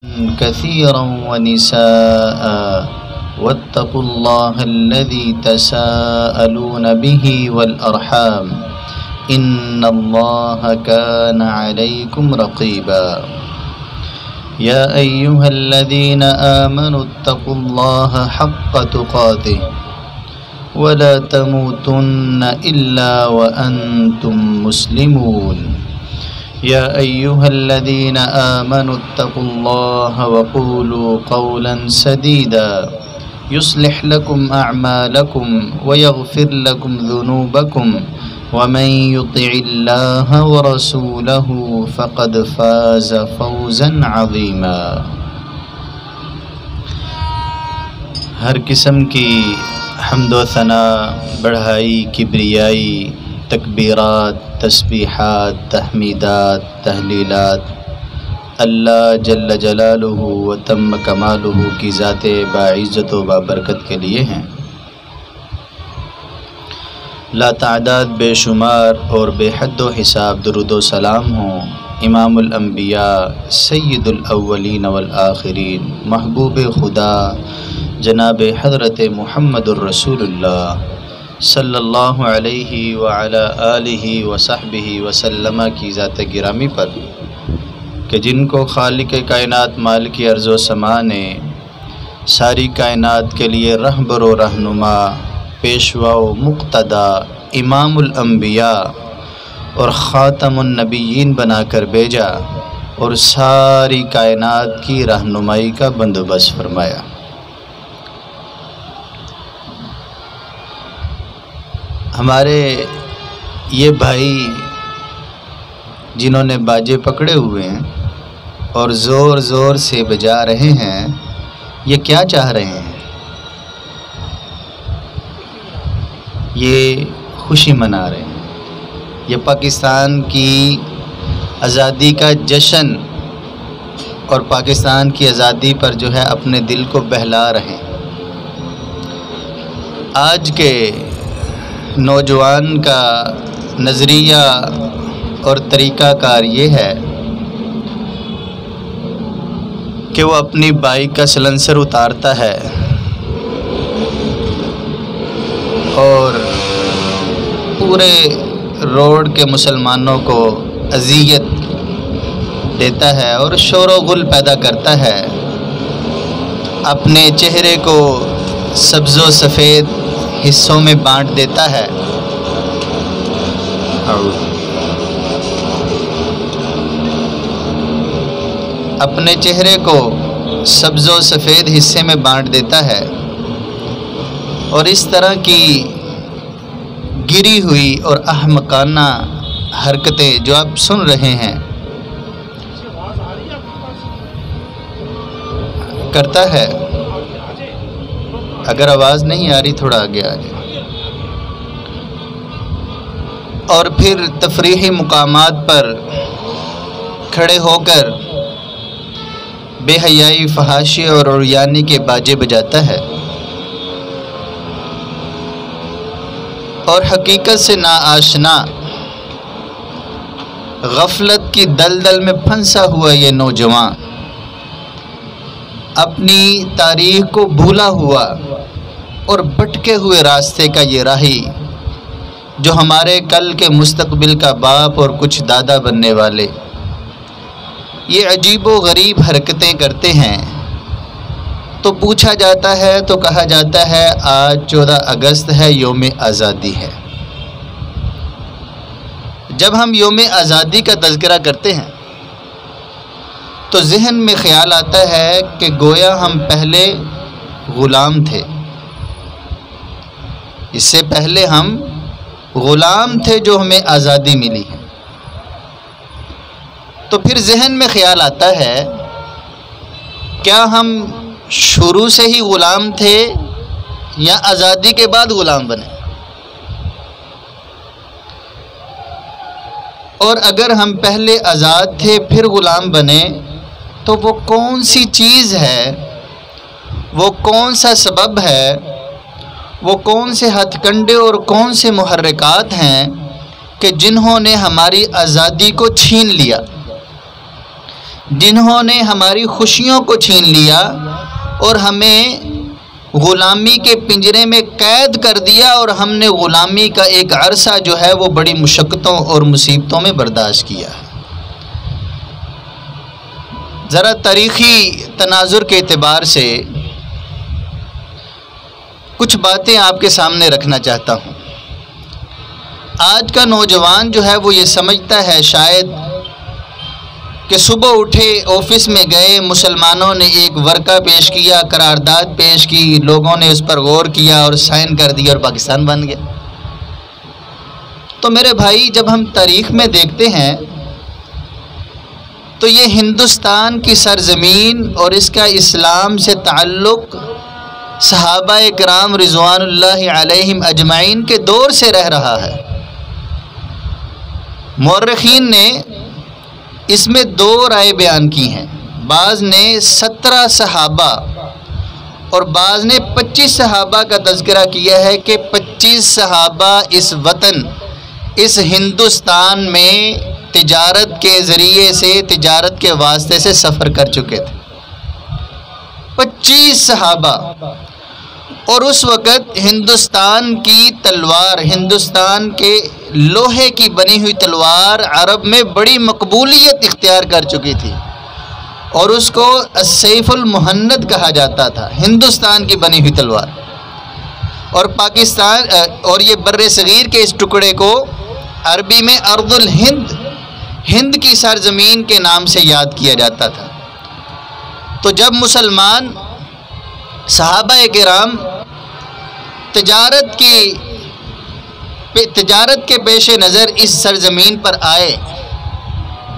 كثيرا ونساء واتقوا الله الذي تساءلون به والأرحام إن الله كان عليكم رقيبا يا أيها الذين آمنوا اتقوا الله حق تقاته ولا تموتن إلا وأنتم مسلمون يا أيها الذين آمنوا اتقوا الله وقولوا قولا سديدا يصلح لكم أعمالكم ويغفر لكم ذنوبكم ومن يطع الله ورسوله فقد فاز فوزا عظيما۔ ہر قسم کی حمد و ثنا، بڑھائی، کبریائی، تکبیرات، تسبیحات، تحمیدات، تحلیلات اللہ جل جلالہ و تم کمالہ کی ذات باعزت و بابرکت کے لیے ہیں۔ لا تعداد بے شمار اور بے حد و حساب درود و سلام ہوں امام الانبیاء سید الاولین والآخرین محبوب خدا جناب حضرت محمد الرسول اللہ صلی اللہ علیہ وعلی آلہ وصحبہ وسلم کی ذات گرامی پر کہ جن کو خالق کائنات مالک ارض و سما نے ساری کائنات کے لیے رہبر و رہنما، پیشوا و مقتدا، امام الانبیاء اور خاتم النبیین بنا کر بھیجا اور ساری کائنات کی رہنمائی کا بندوبست فرمایا۔ ہمارے یہ بھائی جنہوں نے باجے پکڑے ہوئے ہیں اور زور زور سے بجا رہے ہیں، یہ کیا چاہ رہے ہیں؟ یہ خوشی منا رہے ہیں، یہ پاکستان کی آزادی کا جشن اور پاکستان کی آزادی پر جو ہے اپنے دل کو بہلا رہے ہیں۔ آج کے نوجوان کا نظریہ اور طریقہ کار یہ ہے کہ وہ اپنی بائک کا سلنسر اتارتا ہے اور پورے روڈ کے مسلمانوں کو اذیت دیتا ہے اور شور و غل پیدا کرتا ہے، اپنے چہرے کو سبز و سفید حصوں میں بانٹ دیتا ہے، اپنے چہرے کو سبز و سفید حصے میں بانٹ دیتا ہے اور اس طرح کی گری ہوئی اور احمقانہ حرکتیں جو آپ سن رہے ہیں کرتا ہے۔ اگر آواز نہیں آ رہی تھوڑا آگے آ جائے۔ اور پھر تفریحی مقامات پر کھڑے ہو کر بے حیائی، فحاشی اور عریانی کے باجے بجاتا ہے اور حقیقت سے ناآشنا، غفلت کی دلدل میں پھنسا ہوا یہ نوجوان، اپنی تاریخ کو بھولا ہوا اور بھٹکے ہوئے راستے کا یہ راہی جو ہمارے کل کے مستقبل کا باپ اور کچھ دادا بننے والے یہ عجیب و غریب حرکتیں کرتے ہیں، تو پوچھا جاتا ہے تو کہا جاتا ہے آج 14 اگست ہے، یوم آزادی ہے۔ جب ہم یوم آزادی کا تذکرہ کرتے ہیں تو ذہن میں خیال آتا ہے کہ گویا ہم پہلے غلام تھے، اس سے پہلے ہم غلام تھے جو ہمیں آزادی ملی ہے۔ تو پھر ذہن میں خیال آتا ہے کیا ہم شروع سے ہی غلام تھے یا آزادی کے بعد غلام بنے؟ اور اگر ہم پہلے آزاد تھے پھر غلام بنے تو وہ کون سی چیز ہے، وہ کون سا سبب ہے، وہ کون سے ہتھ کنڈے اور کون سے محرکات ہیں کہ جنہوں نے ہماری آزادی کو چھین لیا، جنہوں نے ہماری خوشیوں کو چھین لیا اور ہمیں غلامی کے پنجرے میں قید کر دیا، اور ہم نے غلامی کا ایک عرصہ جو ہے وہ بڑی مشقتوں اور مصیبتوں میں برداشت کیا ہے۔ ذرا تاریخی تناظر کے اعتبار سے کچھ باتیں آپ کے سامنے رکھنا چاہتا ہوں۔ آج کا نوجوان جو ہے وہ یہ سمجھتا ہے شاید کہ صبح اٹھے، آفس میں گئے، مسلمانوں نے ایک ورقہ پیش کیا، قرارداد پیش کی، لوگوں نے اس پر غور کیا اور سائن کر دیا اور پاکستان بن گیا۔ تو میرے بھائی، جب ہم تاریخ میں دیکھتے ہیں تو یہ ہندوستان کی سرزمین اور اس کا اسلام سے تعلق صحابہ کرام رضوان اللہ علیہم اجمعین کے دور سے رہ رہا ہے۔ مورخین نے اس میں دو رائے بیان کی ہیں، بعض نے 17 صحابہ اور بعض نے 25 صحابہ کا تذکرہ کیا ہے کہ 25 صحابہ اس وطن، اس ہندوستان میں تجارت کے ذریعے سے، تجارت کے واسطے سے سفر کر چکے تھے۔ 25 صحابہ، اور اس وقت ہندوستان کی تلوار، ہندوستان کے لوہے کی بنی ہوئی تلوار عرب میں بڑی مقبولیت اختیار کر چکی تھی، اور اس کو السیف المہند کہا جاتا تھا، ہندوستان کی بنی ہوئی تلوار۔ اور پاکستان اور یہ بر صغیر کے اس ٹکڑے کو عربی میں ارض الہند، ہند کی سرزمین کے نام سے یاد کیا جاتا تھا۔ تو جب مسلمان صحابہ کرام تجارت کے پیش نظر اس سرزمین پر آئے،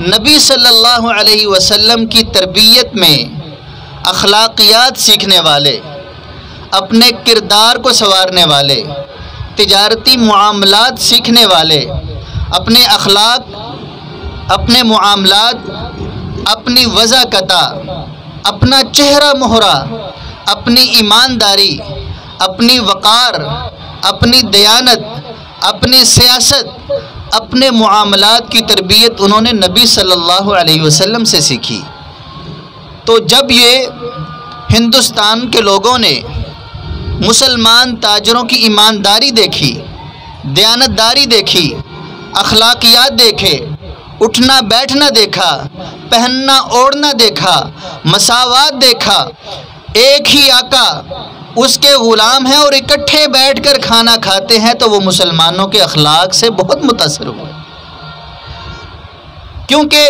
نبی صلی اللہ علیہ وسلم کی تربیت میں اخلاقیات سیکھنے والے، اپنے کردار کو سنوارنے والے، تجارتی معاملات سیکھنے والے، اپنے اخلاق، اپنے معاملات، اپنی وضاقتہ، اپنا چہرہ مہرہ، اپنی ایمانداری، اپنی وقار، اپنی دیانت، اپنی سیاست، اپنے معاملات کی تربیت انہوں نے نبی صلی اللہ علیہ وسلم سے سیکھی۔ تو جب یہ ہندوستان کے لوگوں نے مسلمان تاجروں کی ایمانداری دیکھی، دیانتداری دیکھی، اخلاقیات دیکھے، اٹھنا بیٹھنا دیکھا، پہننا اوڑھنا دیکھا، مساوات دیکھا، ایک ہی آقا، اس کے غلام ہیں اور اکٹھے بیٹھ کر کھانا کھاتے ہیں، تو وہ مسلمانوں کے اخلاق سے بہت متاثر ہوئے، کیونکہ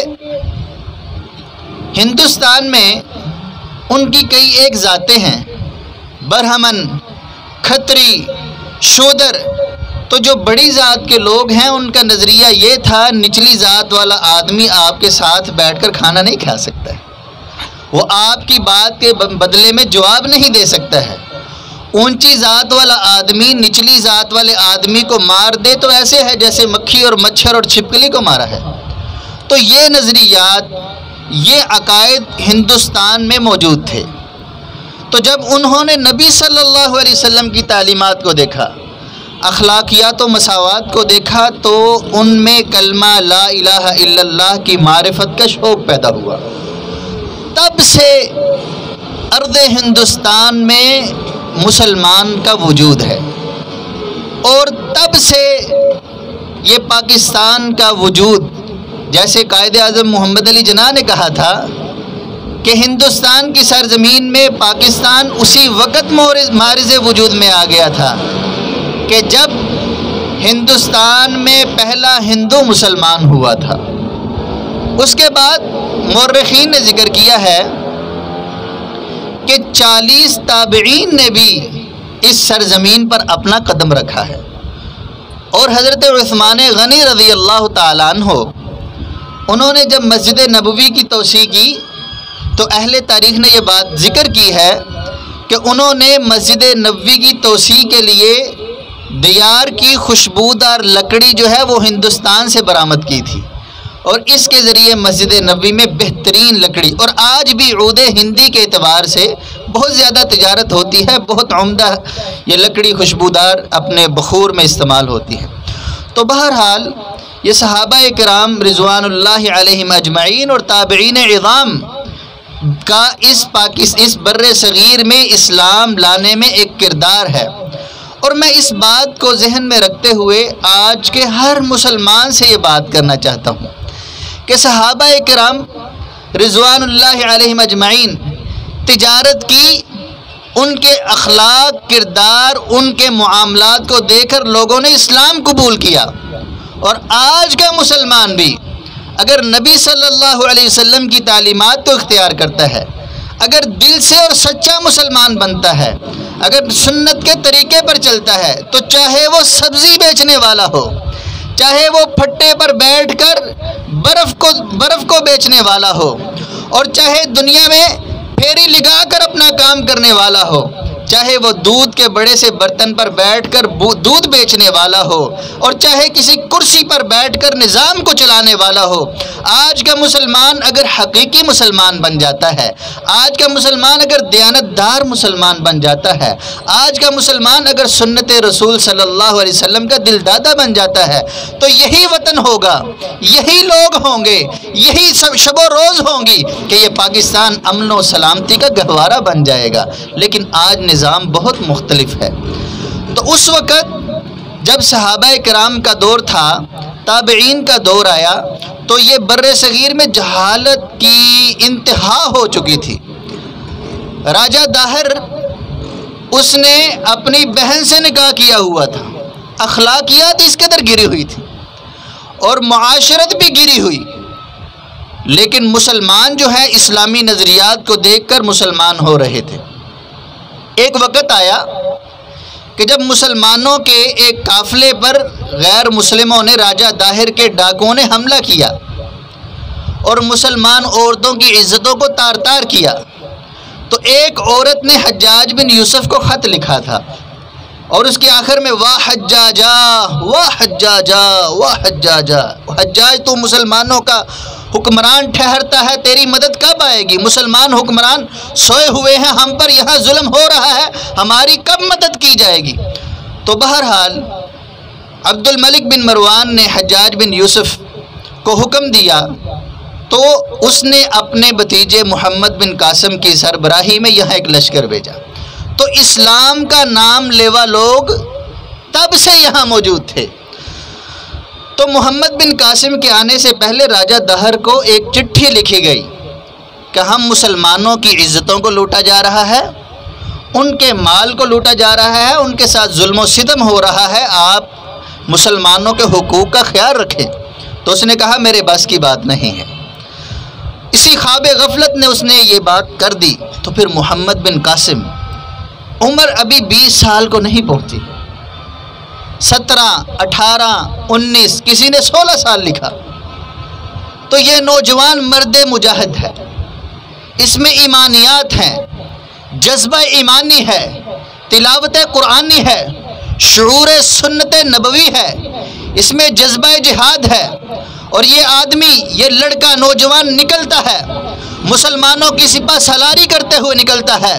ہندوستان میں ان کی کئی ایک ذاتیں ہیں، برہمن، کھتری، شودر۔ تو جو بڑی ذات کے لوگ ہیں ان کا نظریہ یہ تھا نچلی ذات والا آدمی آپ کے ساتھ بیٹھ کر کھانا نہیں کھا سکتا ہے، وہ آپ کی بات کے بدلے میں جواب نہیں دے سکتا ہے۔ اونچی ذات والا آدمی نچلی ذات والے آدمی کو مار دے تو ایسے ہے جیسے مکھی اور مچھر اور چھپکلی کو مارا ہے۔ تو یہ نظریات، یہ عقائد ہندوستان میں موجود تھے۔ تو جب انہوں نے نبی صلی اللہ علیہ وسلم کی تعلیمات کو دیکھا، اخلاقیات و مساوات کو دیکھا، تو ان میں کلمہ لا الہ الا اللہ کی معرفت کا شوق پیدا ہوا۔ تب سے ارض ہندوستان میں مسلمان کا وجود ہے، اور تب سے یہ پاکستان کا وجود، جیسے قائد اعظم محمد علی جناح نے کہا تھا کہ ہندوستان کی سرزمین میں پاکستان اسی وقت معرض وجود میں آ گیا تھا کہ جب ہندوستان میں پہلا ہندو مسلمان ہوا تھا۔ اس کے بعد مورخین نے ذکر کیا ہے کہ 40 تابعین نے بھی اس سرزمین پر اپنا قدم رکھا ہے، اور حضرت عثمان غنی رضی اللہ تعالیٰ عنہ، انہوں نے جب مسجد نبوی کی توسیع کی تو اہل تاریخ نے یہ بات ذکر کی ہے کہ انہوں نے مسجد نبوی کی توسیع کے لیے دیار کی خوشبودار لکڑی جو ہے وہ ہندوستان سے برآمد کی تھی، اور اس کے ذریعے مسجد نبوی میں بہترین لکڑی، اور آج بھی عود ہندی کے اعتبار سے بہت زیادہ تجارت ہوتی ہے، بہت عمدہ یہ لکڑی خوشبودار اپنے بخور میں استعمال ہوتی ہے۔ تو بہرحال یہ صحابہ کرام رضوان اللہ علیہم اجمعین اور تابعین عظام کا اس بر صغیر میں اسلام لانے میں ایک کردار ہے۔ اور میں اس بات کو ذہن میں رکھتے ہوئے آج کے ہر مسلمان سے یہ بات کرنا چاہتا ہوں کہ صحابہ کرام رضوان اللہ علیہم اجمعین تجارت کی، ان کے اخلاق، کردار، ان کے معاملات کو دیکھ کر لوگوں نے اسلام قبول کیا۔ اور آج کا مسلمان بھی اگر نبی صلی اللہ علیہ وسلم کی تعلیمات کو اختیار کرتا ہے، اگر دل سے اور سچا مسلمان بنتا ہے، اگر سنت کے طریقے پر چلتا ہے، تو چاہے وہ سبزی بیچنے والا ہو، چاہے وہ پھٹے پر بیٹھ کر برف کو بیچنے والا ہو، اور چاہے دنیا میں پھیری لگا کر اپنا کام کرنے والا ہو، چاہے وہ دودھ کے بڑے سے برتن پر بیٹھ کر دودھ بیچنے والا ہو، اور چاہے کسی کرسی پر بیٹھ کر نظام کو چلانے والا ہو، آج کا مسلمان اگر حقیقی مسلمان بن جاتا ہے، آج کا مسلمان اگر دیانتدار مسلمان بن جاتا ہے، آج کا مسلمان اگر سنت رسول صلی اللہ علیہ وسلم کا دل دادا بن جاتا ہے، تو یہی وطن ہوگا، یہی لوگ ہوں گے، یہی سب شب و روز ہوں گی کہ یہ پاکستان امن و سلامتی کا گہوارہ بن جائے گا۔ لیکن آج نظام بہت مختلف ہے۔ تو اس وقت جب صحابہ کرام کا دور تھا، تابعین کا دور آیا، تو یہ بر صغیر میں جہالت کی انتہا ہو چکی تھی۔ راجہ داہر اس نے اپنی بہن سے نکاح کیا ہوا تھا، اخلاقیات اس قدر گری ہوئی تھی اور معاشرت بھی گری ہوئی، لیکن مسلمان جو ہے اسلامی نظریات کو دیکھ کر مسلمان ہو رہے تھے۔ ایک وقت آیا کہ جب مسلمانوں کے ایک قافلے پر غیر مسلموں نے، راجہ داہر کے ڈاکوؤں نے حملہ کیا اور مسلمان عورتوں کی عزتوں کو تار تار کیا، تو ایک عورت نے حجاج بن یوسف کو خط لکھا تھا اور اس کے آخر میں واہ حجاجا واہ حجاجا واہ حجاجا، حجاج تو مسلمانوں کا حکمران ٹھہرتا ہے، تیری مدد کب آئے گی؟ مسلمان حکمران سوئے ہوئے ہیں، ہم پر یہاں ظلم ہو رہا ہے، ہماری کب مدد کی جائے گی؟ تو بہرحال عبد الملک بن مروان نے حجاج بن یوسف کو حکم دیا، تو اس نے اپنے بھتیجے محمد بن قاسم کی سربراہی میں یہاں ایک لشکر بھیجا۔ تو اسلام کا نام لیوا لوگ تب سے یہاں موجود تھے۔ تو محمد بن قاسم کے آنے سے پہلے راجہ دہر کو ایک چٹھی لکھی گئی کہ ہم مسلمانوں کی عزتوں کو لوٹا جا رہا ہے، ان کے مال کو لوٹا جا رہا ہے، ان کے ساتھ ظلم و ستم ہو رہا ہے، آپ مسلمانوں کے حقوق کا خیال رکھیں۔ تو اس نے کہا میرے بس کی بات نہیں ہے۔ اسی خواب غفلت نے اس نے یہ بات کر دی۔ تو پھر محمد بن قاسم، عمر ابھی 20 سال کو نہیں پہنچی، 17، 18، 19، کسی نے 16 سال لکھا۔ تو یہ نوجوان مرد مجاہد ہے، اس میں ایمانیات ہیں، جذبہ ایمانی ہے، تلاوت قرآنی ہے، شعور سنت نبوی ہے، اس میں جذبہ جہاد ہے، اور یہ آدمی، یہ لڑکا نوجوان نکلتا ہے، مسلمانوں کی سپہ سالاری کرتے ہوئے نکلتا ہے،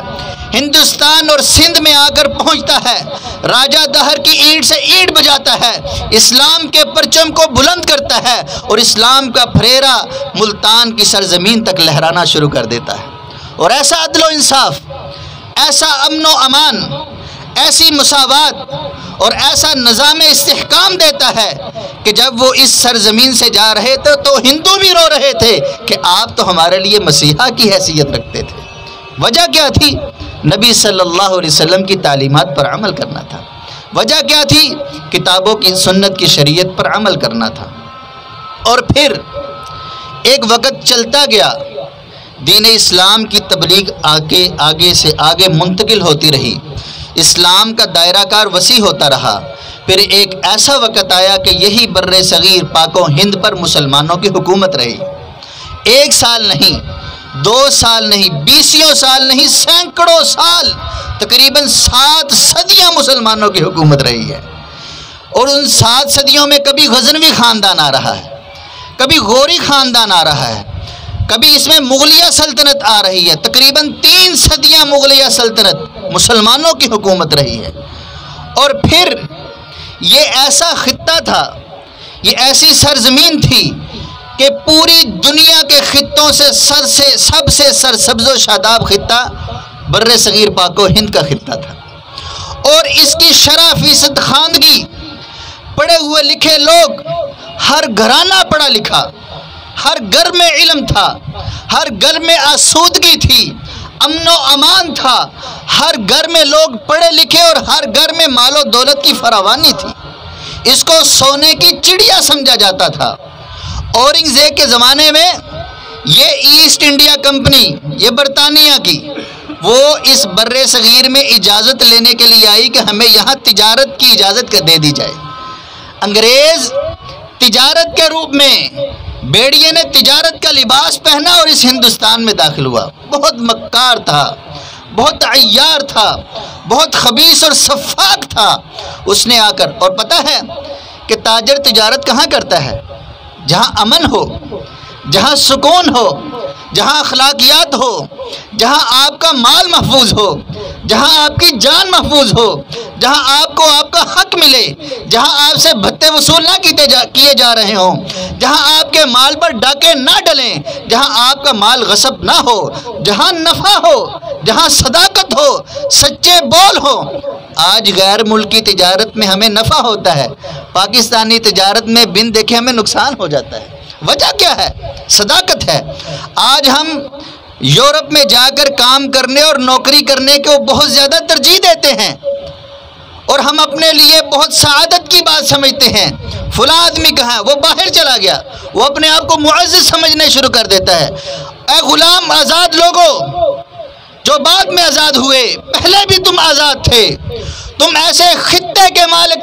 ہندوستان اور سندھ میں آ کر پہنچتا ہے، راجہ دہر کی اینٹ سے اینٹ بجاتا ہے، اسلام کے پرچم کو بلند کرتا ہے، اور اسلام کا پھریرا ملتان کی سرزمین تک لہرانا شروع کر دیتا ہے۔ اور ایسا عدل و انصاف، ایسا امن و امان، ایسی مساوات اور ایسا نظام استحکام دیتا ہے کہ جب وہ اس سرزمین سے جا رہے تھے تو ہندو بھی رو رہے تھے کہ آپ تو ہمارے لیے مسیحا کی حیثیت رکھتے تھے۔ وجہ کیا تھی؟ نبی صلی اللہ علیہ وسلم کی تعلیمات پر عمل کرنا تھا۔ وجہ کیا تھی؟ کتابوں کی، سنت کی، شریعت پر عمل کرنا تھا۔ اور پھر ایک وقت چلتا گیا، دین اسلام کی تبلیغ آگے سے آگے منتقل ہوتی رہی، اسلام کا دائرہ کار وسیع ہوتا رہا۔ پھر ایک ایسا وقت آیا کہ یہی بر صغیر پاک و ہند پر مسلمانوں کی حکومت رہی۔ 1 سال نہیں، 2 سال نہیں، 20 سال نہیں، سینکڑوں سال، تقریباً 7 صدیاں مسلمانوں کی حکومت رہی ہے۔ اور ان 7 صدیوں میں کبھی غزنوی خاندان آ رہا ہے، کبھی غوری خاندان آ رہا ہے، کبھی اس میں مغلیہ سلطنت آ رہی ہے۔ تقریباً 3 صدیاں مغلیہ سلطنت مسلمانوں کی حکومت رہی ہے۔ اور پھر یہ ایسا خطہ تھا، یہ ایسی سرزمین تھی کہ پوری دنیا کے خطوں سے سب سے سرسبز و شاداب خطہ بر صغیر پاک و ہند کا خطہ تھا، اور اس کی شرح فیصد خواندگی، پڑھے ہوئے لکھے لوگ، ہر گھرانہ پڑھا لکھا، ہر گھر میں علم تھا، ہر گھر میں آسودگی تھی، امن و امان تھا، ہر گھر میں لوگ پڑھے لکھے اور ہر گھر میں مال و دولت کی فراوانی تھی۔ اس کو سونے کی چڑیا سمجھا جاتا تھا۔ اورنگزیب کے زمانے میں یہ ایسٹ انڈیا کمپنی، یہ برطانیہ کی، وہ اس بر صغیر میں اجازت لینے کے لیے آئی کہ ہمیں یہاں تجارت کی اجازت دے دی جائے۔ انگریز تجارت کے روپ میں بیڑیے نے تجارت کا لباس پہنا اور اس ہندوستان میں داخل ہوا۔ بہت مکار تھا، بہت عیار تھا، بہت خبیث اور سفاک تھا۔ اس نے آ کر، اور پتہ ہے کہ تاجر تجارت کہاں کرتا ہے؟ جہاں امن ہو، جہاں سکون ہو، جہاں اخلاقیات ہو، جہاں آپ کا مال محفوظ ہو، جہاں آپ کی جان محفوظ ہو، جہاں آپ کو آپ کا حق ملے، جہاں آپ سے بھتے وصول نہ کیے جا رہے ہوں، جہاں آپ کے مال پر ڈاکے نہ ڈلیں، جہاں آپ کا مال غصب نہ ہو، جہاں نفع ہو، جہاں صداقت ہو، سچے بول ہو۔ آج غیر ملکی تجارت میں ہمیں نفع ہوتا ہے، پاکستانی تجارت میں بن دیکھے ہمیں نقصان ہو جاتا ہے۔ وجہ کیا ہے؟ صداقت ہے۔ آج ہم یورپ میں جا کر کام کرنے اور نوکری کرنے کو بہت زیادہ ترجیح دیتے ہیں، اور ہم اپنے لیے بہت سعادت کی بات سمجھتے ہیں۔ فلاں آدمی کہاں ہے؟ وہ باہر چلا گیا، وہ اپنے آپ کو معزز سمجھنے شروع کر دیتا ہے۔ اے غلام آزاد لوگو جو بعد میں آزاد ہوئے، پہلے بھی تم آزاد تھے۔ تم ایسے خطے کے مالک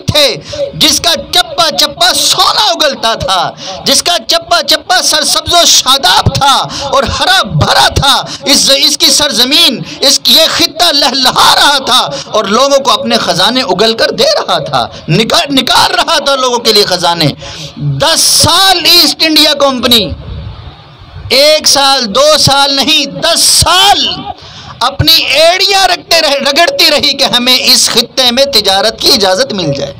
تھے جس کا چپا چپا سونا اگلتا تھا، جس کا چپا چپا سرسبز و شاداب تھا اور ہرا بھرا تھا۔ اس کی سرزمین، یہ خطہ لہلہا رہا تھا اور لوگوں کو اپنے خزانے اگل کر دے رہا تھا، نکال رہا تھا لوگوں کے لیے خزانے۔ 10 سال ایسٹ انڈیا کمپنی، 1 سال 2 سال نہیں، 10 سال اپنی ایڑیاں رگڑتی رہی کہ ہمیں اس خطے میں تجارت کی اجازت مل جائے۔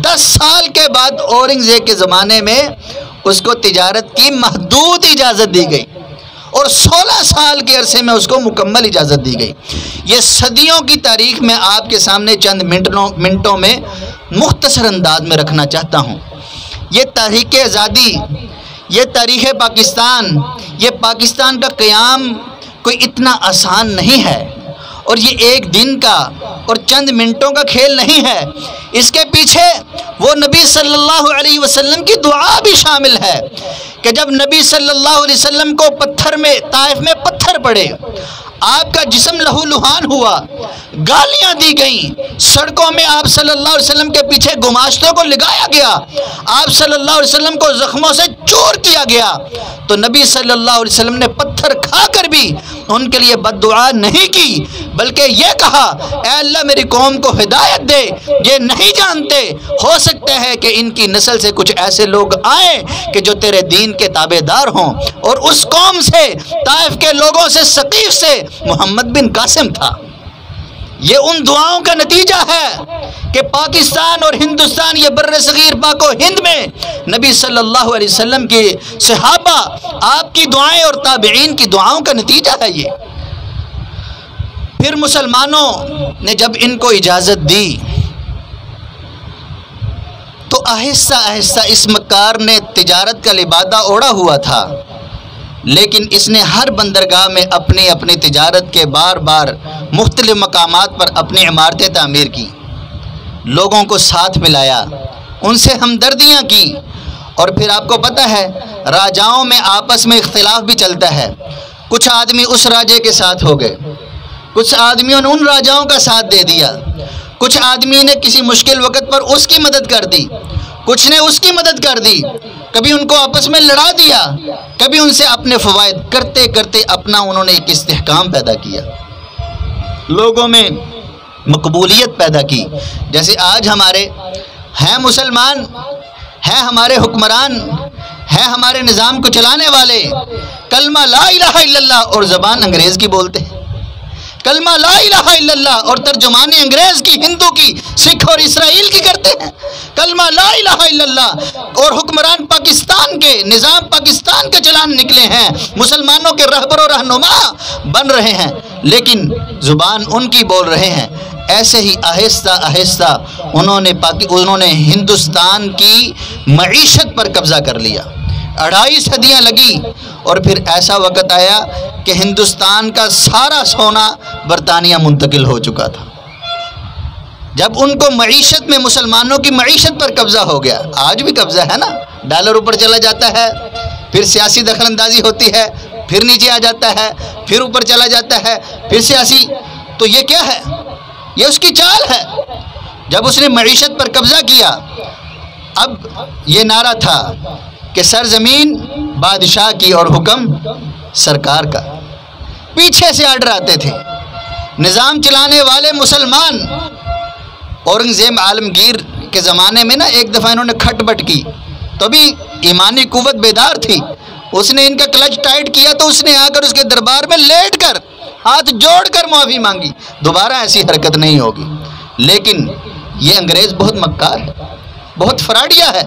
10 سال کے بعد اورنگزیب کے زمانے میں اس کو تجارت کی محدود اجازت دی گئی، اور 16 سال کے عرصے میں اس کو مکمل اجازت دی گئی۔ یہ صدیوں کی تاریخ میں آپ کے سامنے چند منٹوں میں مختصر انداز میں رکھنا چاہتا ہوں۔ یہ تاریخ آزادی، یہ تاریخ پاکستان، یہ پاکستان کا قیام کوئی اتنا آسان نہیں ہے، اور یہ ایک دن کا اور چند منٹوں کا کھیل نہیں ہے۔ اس کے پیچھے وہ نبی صلی اللہ علیہ وسلم کی دعا بھی شامل ہے کہ جب نبی صلی اللہ علیہ وسلم کو طائف میں پتھر پڑے، آپ کا جسم لہو لہان ہوا، گالیاں دی گئیں، سڑکوں میں آپ صلی اللہ علیہ وسلم کے پیچھے گماشتوں کو لگایا گیا، آپ صلی اللہ علیہ وسلم کو زخموں سے چور کیا گیا، تو نبی صلی اللہ علیہ وسلم نے پتھر کھا کر بھی ان کے لیے بد دعا نہیں کی، بلکہ یہ کہا اے اللہ میری قوم کو ہدایت دے، یہ نہیں جانتے، ہو سکتا ہے کہ ان کی نسل سے کچھ ایسے لوگ آئیں کہ جو تیرے دین کے تابع دار ہوں۔ اور اس قوم سے، طائف کے لوگوں سے، ثقیف سے محمد بن قاسم تھا۔ یہ ان دعاؤں کا نتیجہ ہے کہ پاکستان اور ہندوستان، یہ بر صغیر پاک و ہند میں نبی صلی اللہ علیہ وسلم کے صحابہ، آپ کی دعائیں اور تابعین کی دعاؤں کا نتیجہ ہے یہ۔ پھر مسلمانوں نے جب ان کو اجازت دی تو آہستہ آہستہ اس مکار نے تجارت کا لبادہ اوڑھا ہوا تھا، لیکن اس نے ہر بندرگاہ میں اپنی اپنی تجارت کے بار بار مختلف مقامات پر اپنی عمارتیں تعمیر کی، لوگوں کو ساتھ ملایا، ان سے ہمدردیاں کی، اور پھر آپ کو پتہ ہے راجاؤں میں آپس میں اختلاف بھی چلتا ہے۔ کچھ آدمی اس راجے کے ساتھ ہو گئے، کچھ آدمیوں نے ان راجاؤں کا ساتھ دے دیا، کچھ آدمی نے کسی مشکل وقت پر اس کی مدد کر دی، کچھ نے اس کی مدد کر دی، کبھی ان کو آپس میں لڑا دیا، کبھی ان سے اپنے فوائد کرتے کرتے اپنا انہوں نے ایک استحکام پیدا کیا، لوگوں میں مقبولیت پیدا کی۔ جیسے آج ہمارے ہیں مسلمان، ہیں ہمارے حکمران، ہیں ہمارے نظام کو چلانے والے، کلمہ لا الہ الا اللہ اور زبان انگریز کی بولتے ہیں، کلمہ لا الہ الا اللہ اور ترجمانی انگریز کی، ہندو کی، سکھ اور اسرائیل کی کرتے ہیں. کلمہ لا الہ الا اللہ اور حکمران پاکستان کے، نظام پاکستان کے چلان نکلے ہیں، مسلمانوں کے رہبر و رہنما بن رہے ہیں، لیکن زبان ان کی بول رہے ہیں. ایسے ہی آہستہ آہستہ انہوں نے ہندوستان کی معیشت پر قبضہ کر لیا. 2.5 صدیاں لگی اور پھر ایسا وقت آیا کہ ہندوستان کا سارا سونا برطانیہ منتقل ہو چکا تھا. جب ان کو معیشت میں، مسلمانوں کی معیشت پر قبضہ ہو گیا، آج بھی قبضہ ہے نا، ڈالر اوپر چلا جاتا ہے، پھر سیاسی دخل اندازی ہوتی ہے، پھر نیچے آ جاتا ہے، پھر اوپر چلا جاتا ہے، پھر سیاسی. تو یہ کیا ہے؟ یہ اس کی چال ہے. جب اس نے معیشت پر قبضہ کیا، اب یہ نعرہ تھا کہ سرزمین بادشاہ کی اور حکم سرکار کا. پیچھے سے آرڈر آتے تھے. نظام چلانے والے مسلمان، اورنگزیب عالمگیر کے زمانے میں نا ایک دفعہ انہوں نے کھٹ بٹ کی تو بھی ایمانی قوت بیدار تھی. اس نے ان کا کلچ ٹائٹ کیا تو اس نے آ کر اس کے دربار میں لیٹ کر ہاتھ جوڑ کر معافی مانگی، دوبارہ ایسی حرکت نہیں ہوگی. لیکن یہ انگریز بہت مکار ہے، بہت فراڈیا ہے.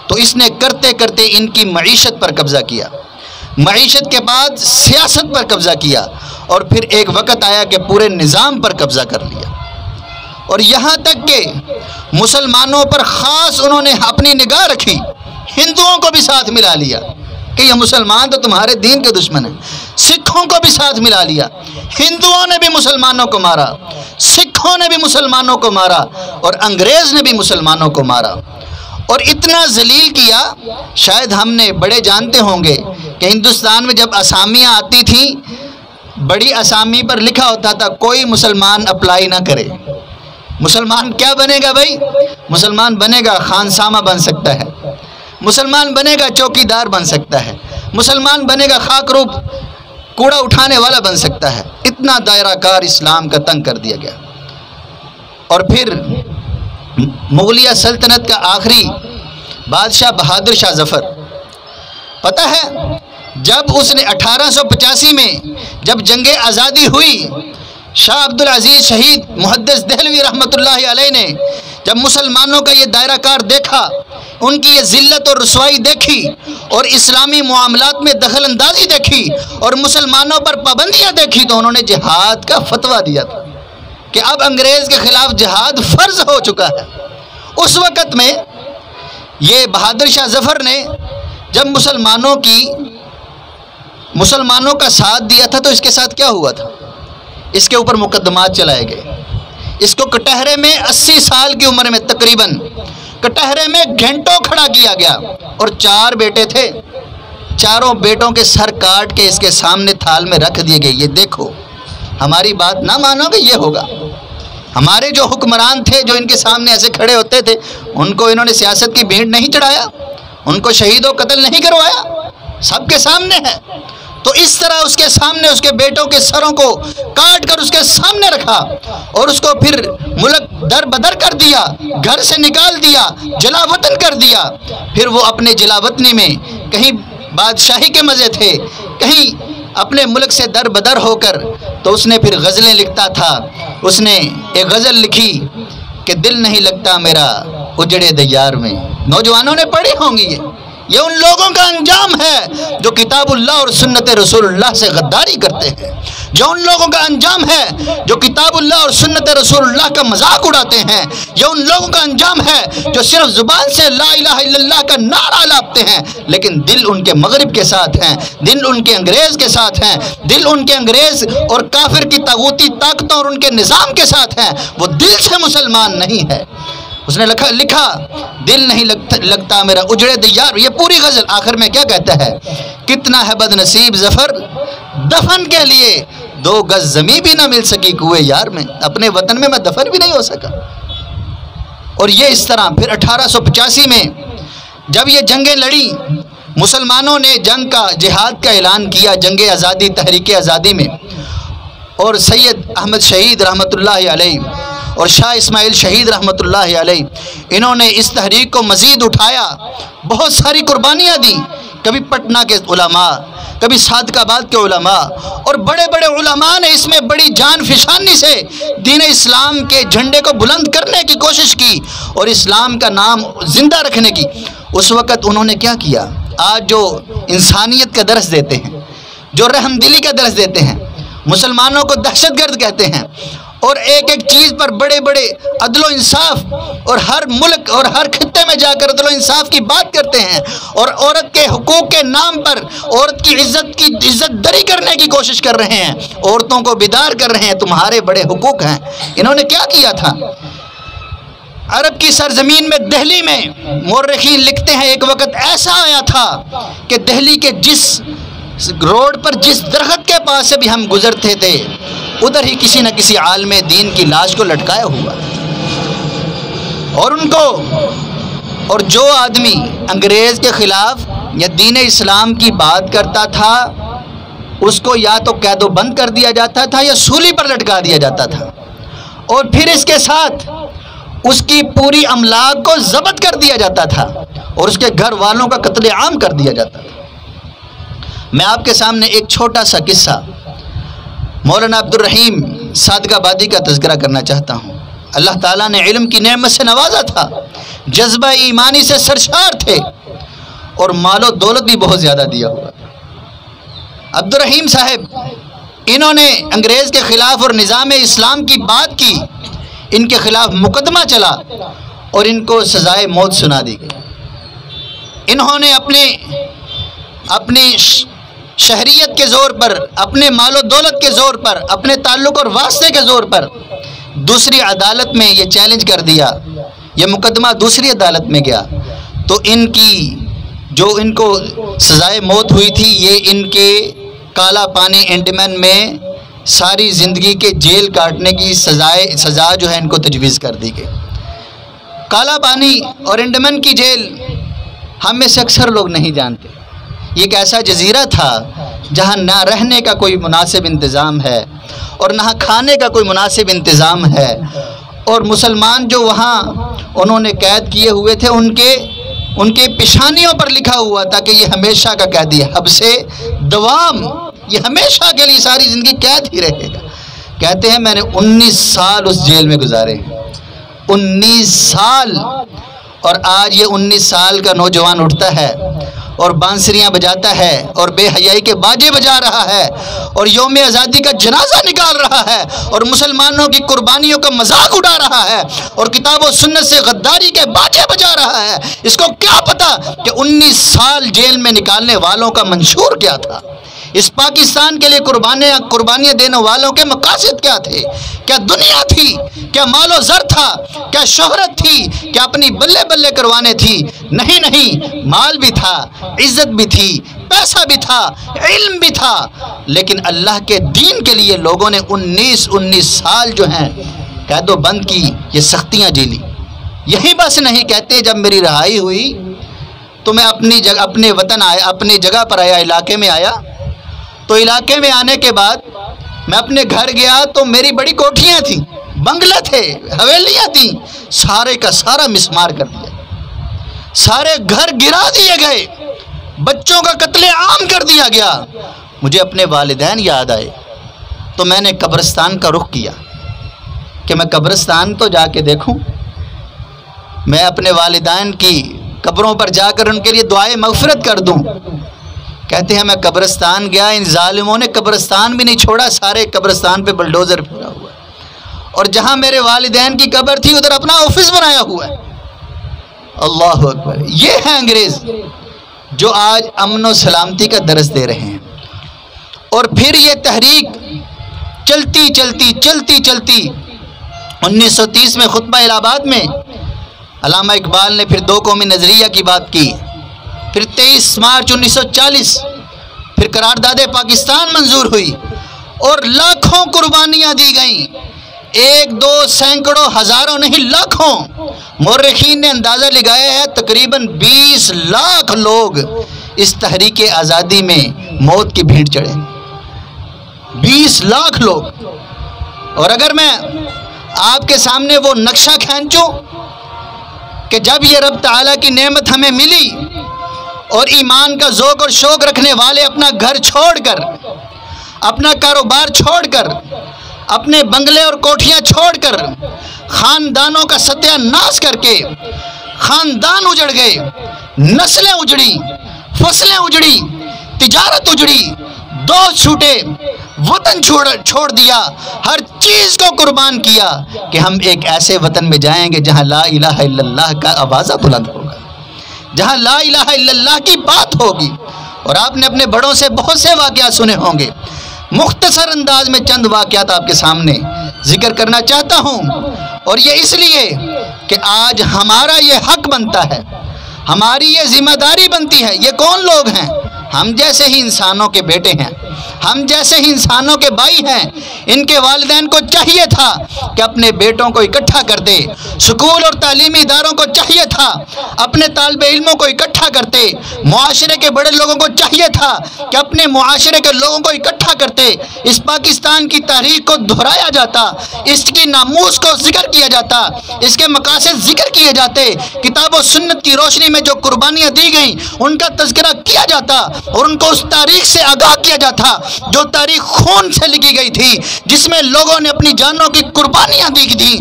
تو اس نے کرتے کرتے ان کی معیشت پر قبضہ کیا، معیشت کے بعد سیاست پر قبضہ کیا، اور پھر ایک وقت آیا کہ پورے نظام پر قبضہ کر لیا. اور یہاں تک کہ مسلمانوں پر خاص انہوں نے اپنی نگاہ رکھی، ہندوؤں کو بھی ساتھ ملا لیا کہ یہ مسلمان تو تمہارے دین کے دشمن ہیں. سکھوں کو بھی ساتھ ملا لیا. ہندوؤں نے بھی مسلمانوں کو مارا، سکھوں نے بھی مسلمانوں کو مارا، اور انگریز نے بھی مسلمانوں کو مارا. اور اتنا ذلیل کیا، شاید ہم نے بڑے جانتے ہوں گے کہ ہندوستان میں جب اسامیاں آتی تھیں، بڑی اسامی پر لکھا ہوتا تھا کوئی مسلمان اپلائی نہ کرے. مسلمان کیا بنے گا بھائی؟ مسلمان بنے گا خانسامہ بن سکتا ہے، مسلمان بنے گا چوکی دار بن سکتا ہے، مسلمان بنے گا خاک روب کوڑا اٹھانے والا بن سکتا ہے. اتنا دائرہ کار اسلام کا تنگ کر دیا گیا. اور پھر مغلیہ سلطنت کا آخری بادشاہ بہادر شاہ ظفر، پتہ ہے جب اس نے 1885 میں جب جنگ آزادی ہوئی، شاہ عبدالعزیز شہید محدث دہلوی رحمۃ اللہ علیہ نے جب مسلمانوں کا یہ دائرہ کار دیکھا، ان کی یہ ذلت اور رسوائی دیکھی، اور اسلامی معاملات میں دخل اندازی دیکھی، اور مسلمانوں پر پابندیاں دیکھی، تو انہوں نے جہاد کا فتویٰ دیا تھا کہ اب انگریز کے خلاف جہاد فرض ہو چکا ہے. اس وقت میں یہ بہادر شاہ ظفر نے جب مسلمانوں کا ساتھ دیا تھا، تو اس کے ساتھ کیا ہوا تھا؟ اس کے اوپر مقدمات چلائے گئے. اس کو کٹہرے میں 80 سال کی عمر میں تقریباً کٹہرے میں گھنٹوں کھڑا کیا گیا، اور 4 بیٹے تھے، چاروں بیٹوں کے سر کاٹ کے اس کے سامنے تھال میں رکھ دیے گئے. یہ دیکھو، ہماری بات نہ مانو گے یہ ہوگا. ہمارے جو حکمران تھے جو ان کے سامنے ایسے کھڑے ہوتے تھے، ان کو انہوں نے سیاست کی بھیڑ نہیں چڑھایا، ان کو شہید و قتل نہیں کروایا، سب کے سامنے ہے. تو اس طرح اس کے سامنے اس کے بیٹوں کے سروں کو کاٹ کر اس کے سامنے رکھا، اور اس کو پھر ملک در بدر کر دیا، گھر سے نکال دیا، جلا وطن کر دیا. پھر وہ اپنے جلا وطنی میں کہیں بادشاہی کے مزے تھے، کہیں اپنے ملک سے در بدر ہو کر، تو اس نے پھر غزلیں لکھتا تھا. اس نے ایک غزل لکھی کہ دل نہیں لگتا میرا اجڑے دیار میں. نوجوانوں نے پڑھی ہوں گی. یہ ان لوگوں کا انجام ہے جو کتاب اللہ اور سنت رسول اللہ سے غداری کرتے ہیں، جو ان لوگوں کا انجام ہے جو کتاب اللہ اور سنت رسول اللہ کا مذاق اڑاتے ہیں، یہ ان لوگوں کا انجام ہے جو صرف زبان سے لا الہ الا اللہ کا نعرہ لاپتے ہیں، لیکن دل ان کے مغرب کے ساتھ ہیں، دل ان کے انگریز کے ساتھ ہیں، دل ان کے انگریز اور کافر کی طاغوتی طاقتوں اور ان کے نظام کے ساتھ ہیں. وہ دل سے مسلمان نہیں ہے. اس نے لکھا دل نہیں لگتا میرا اجڑے دیار. یہ پوری غزل آخر میں کیا کہتا ہے؟ کتنا ہے بد نصیب ظفر دفن کے لیے 2 گز زمین بھی نہ مل سکی کوئے یار میں. اپنے وطن میں دفن بھی نہیں ہو سکا. اور یہ اس طرح پھر 1885 میں جب یہ جنگیں لڑی، مسلمانوں نے جنگ کا جہاد کا اعلان کیا، جنگ آزادی، تحریک آزادی میں. اور سید احمد شہید رحمۃ اللہ علیہ اور شاہ اسماعیل شہید رحمۃ اللہ علیہ، انہوں نے اس تحریک کو مزید اٹھایا، بہت ساری قربانیاں دیں. کبھی پٹنہ کے علماء، کبھی صادق آباد کے علماء، اور بڑے بڑے علماء نے اس میں بڑی جان فشانی سے دین اسلام کے جھنڈے کو بلند کرنے کی کوشش کی اور اسلام کا نام زندہ رکھنے کی۔ اس وقت انہوں نے کیا کیا؟ آج جو انسانیت کا درس دیتے ہیں، جو رحم دلی کا درس دیتے ہیں، مسلمانوں کو دہشت گرد کہتے ہیں، اور ایک ایک چیز پر بڑے بڑے عدل و انصاف، اور ہر ملک اور ہر خطے میں جا کر عدل و انصاف کی بات کرتے ہیں، اور عورت کے حقوق کے نام پر عورت کی عزت دری کرنے کی کوشش کر رہے ہیں، عورتوں کو بیدار کر رہے ہیں تمہارے بڑے حقوق ہیں۔ انہوں نے کیا کیا تھا؟ عرب کی سرزمین میں دہلی میں مورخین لکھتے ہیں ایک وقت ایسا آیا تھا کہ دہلی کے جس روڈ پر جس درخت کے پاس سے بھی ہم گزرتے تھے ادھر ہی کسی نہ کسی عالم دین کی لاش کو لٹکایا ہوا، اور ان کو، اور جو آدمی انگریز کے خلاف یا دین اسلام کی بات کرتا تھا اس کو یا تو قید و بند کر دیا جاتا تھا یا سولی پر لٹکا دیا جاتا تھا، اور پھر اس کے ساتھ اس کی پوری املاک کو ضبط کر دیا جاتا تھا اور اس کے گھر والوں کا قتل عام کر دیا جاتا تھا۔ میں آپ کے سامنے ایک چھوٹا سا قصہ مولانا عبد الرحیم صادق آبادی کا تذکرہ کرنا چاہتا ہوں۔ اللہ تعالیٰ نے علم کی نعمت سے نوازا تھا، جذبہ ایمانی سے سرشار تھے، اور مال و دولت بھی بہت زیادہ دیا ہوا تھا۔ عبد الرحیم صاحب، انہوں نے انگریز کے خلاف اور نظام اسلام کی بات کی، ان کے خلاف مقدمہ چلا اور ان کو سزائے موت سنا دی گئی۔ انہوں نے اپنی شہریت کے زور پر، اپنے مال و دولت کے زور پر، اپنے تعلق اور واسطے کے زور پر دوسری عدالت میں یہ چیلنج کر دیا، یہ مقدمہ دوسری عدالت میں گیا، تو ان کی جو ان کو سزائے موت ہوئی تھی یہ ان کے کالا پانی انڈمان میں ساری زندگی کے جیل کاٹنے کی سزا جو ہے ان کو تجویز کر دی گئی۔ کالا پانی اور انڈمان کی جیل ہم میں سے اکثر لوگ نہیں جانتے۔ یہ ایک ایسا جزیرہ تھا جہاں نہ رہنے کا کوئی مناسب انتظام ہے اور نہ کھانے کا کوئی مناسب انتظام ہے، اور مسلمان جو وہاں انہوں نے قید کیے ہوئے تھے ان کے پیشانیوں پر لکھا ہوا تھا کہ یہ ہمیشہ کا قیدی ہے، حبس دوام، یہ ہمیشہ کے لیے ساری زندگی قید ہی رہے گا۔ کہتے ہیں میں نے 19 سال اس جیل میں گزارے، 19 سال، اور آج یہ 19 سال کا نوجوان اٹھتا ہے اور بانسریاں بجاتا ہے اور بے حیائی کے باجے بجا رہا ہے اور یوم آزادی کا جنازہ نکال رہا ہے اور مسلمانوں کی قربانیوں کا مذاق اڑا رہا ہے اور کتاب و سنت سے غداری کے باجے بجا رہا ہے۔ اس کو کیا پتا کہ 19 سال جیل میں نکالنے والوں کا منشور کیا تھا، اس پاکستان کے لیے قربانیاں دینے والوں کے مقاصد کیا تھے؟ کیا دنیا تھی؟ کیا مال و زر تھا؟ کیا شہرت تھی؟ کیا اپنی بلے بلے کروانے تھی؟ نہیں، مال بھی تھا، عزت بھی تھی، پیسہ بھی تھا، علم بھی تھا، لیکن اللہ کے دین کے لیے لوگوں نے 19 سال جو ہیں قید و بند کی یہ سختیاں جھیلی۔ یہی بس نہیں، کہتے جب میری رہائی ہوئی تو میں اپنے وطن آیا، اپنی جگہ پر آیا، علاقے میں آیا، تو علاقے میں آنے کے بعد میں اپنے گھر گیا تو میری بڑی کوٹھیاں تھیں، بنگلے تھے، حویلیاں تھیں، سارے کا سارا مسمار کر دیا، سارے گھر گرا دیے گئے، بچوں کا قتل عام کر دیا گیا۔ مجھے اپنے والدین یاد آئے تو میں نے قبرستان کا رخ کیا کہ میں قبرستان تو جا کے دیکھوں، میں اپنے والدین کی قبروں پر جا کر ان کے لیے دعائے مغفرت کر دوں۔ کہتے ہیں میں قبرستان گیا، ان ظالموں نے قبرستان بھی نہیں چھوڑا، سارے قبرستان پہ بلڈوزر پھیرا ہوا ہے، اور جہاں میرے والدین کی قبر تھی ادھر اپنا آفس بنایا ہوا ہے۔ اللہ اکبر! یہ ہے انگریز جو آج امن و سلامتی کا درس دے رہے ہیں۔ اور پھر یہ تحریک چلتی 1930 میں خطبہ الہ آباد میں علامہ اقبال نے پھر 2 قومی نظریہ کی بات کی، پھر 23 مارچ 1940 پھر قرارداد پاکستان منظور ہوئی اور لاکھوں قربانیاں دی گئیں، 1 2 سینکڑوں ہزاروں نہیں، لاکھوں۔ مورخین نے اندازہ لگایا ہے تقریباً 20 لاکھ لوگ اس تحریک آزادی میں موت کی بھیڑ چڑھے، 20 لاکھ لوگ۔ اور اگر میں آپ کے سامنے وہ نقشہ کھینچوں کہ جب یہ رب تعالیٰ کی نعمت ہمیں ملی اور ایمان کا ذوق اور شوق رکھنے والے اپنا گھر چھوڑ کر، اپنا کاروبار چھوڑ کر، اپنے بنگلے اور کوٹھیاں چھوڑ کر، خاندانوں کا ستیہ ناش کر کے خاندان اجڑ گئے، نسلیں اجڑی، فصلیں اجڑی، تجارت اجڑی، دوست چھوٹے، وطن چھوڑ دیا، ہر چیز کو قربان کیا کہ ہم ایک ایسے وطن میں جائیں گے جہاں لا الہ الا اللہ کا آوازہ بلند ہوگا، جہاں لا الہ الا اللہ کی بات ہوگی۔ اور آپ نے اپنے بڑوں سے بہت سے واقعات سنے ہوں گے، مختصر انداز میں چند واقعات آپ کے سامنے ذکر کرنا چاہتا ہوں، اور یہ اس لیے کہ آج ہمارا یہ حق بنتا ہے، ہماری یہ ذمہ داری بنتی ہے۔ یہ کون لوگ ہیں؟ ہم جیسے ہی انسانوں کے بیٹے ہیں، ہم جیسے ہی انسانوں کے بھائی ہیں۔ ان کے والدین کو چاہیے تھا کہ اپنے بیٹوں کو اکٹھا کر دے، سکول اور تعلیمی اداروں کو چاہیے تھا اپنے طالب علموں کو اکٹھا کرتے، معاشرے کے بڑے لوگوں کو چاہیے تھا کہ اپنے معاشرے کے لوگوں کو اکٹھا کرتے، اس پاکستان کی تاریخ کو دہرایا جاتا، اس کی ناموس کو ذکر کیا جاتا، اس کے مقاصد ذکر کیے جاتے، کتاب و سنت کی روشنی میں جو قربانیاں دی گئیں ان کا تذکرہ کیا جاتا، اور ان کو اس تاریخ سے آگاہ کیا جاتا جو تاریخ خون سے لکھی گئی تھی، جس میں لوگوں نے اپنی جانوں کی قربانیاں دی تھیں،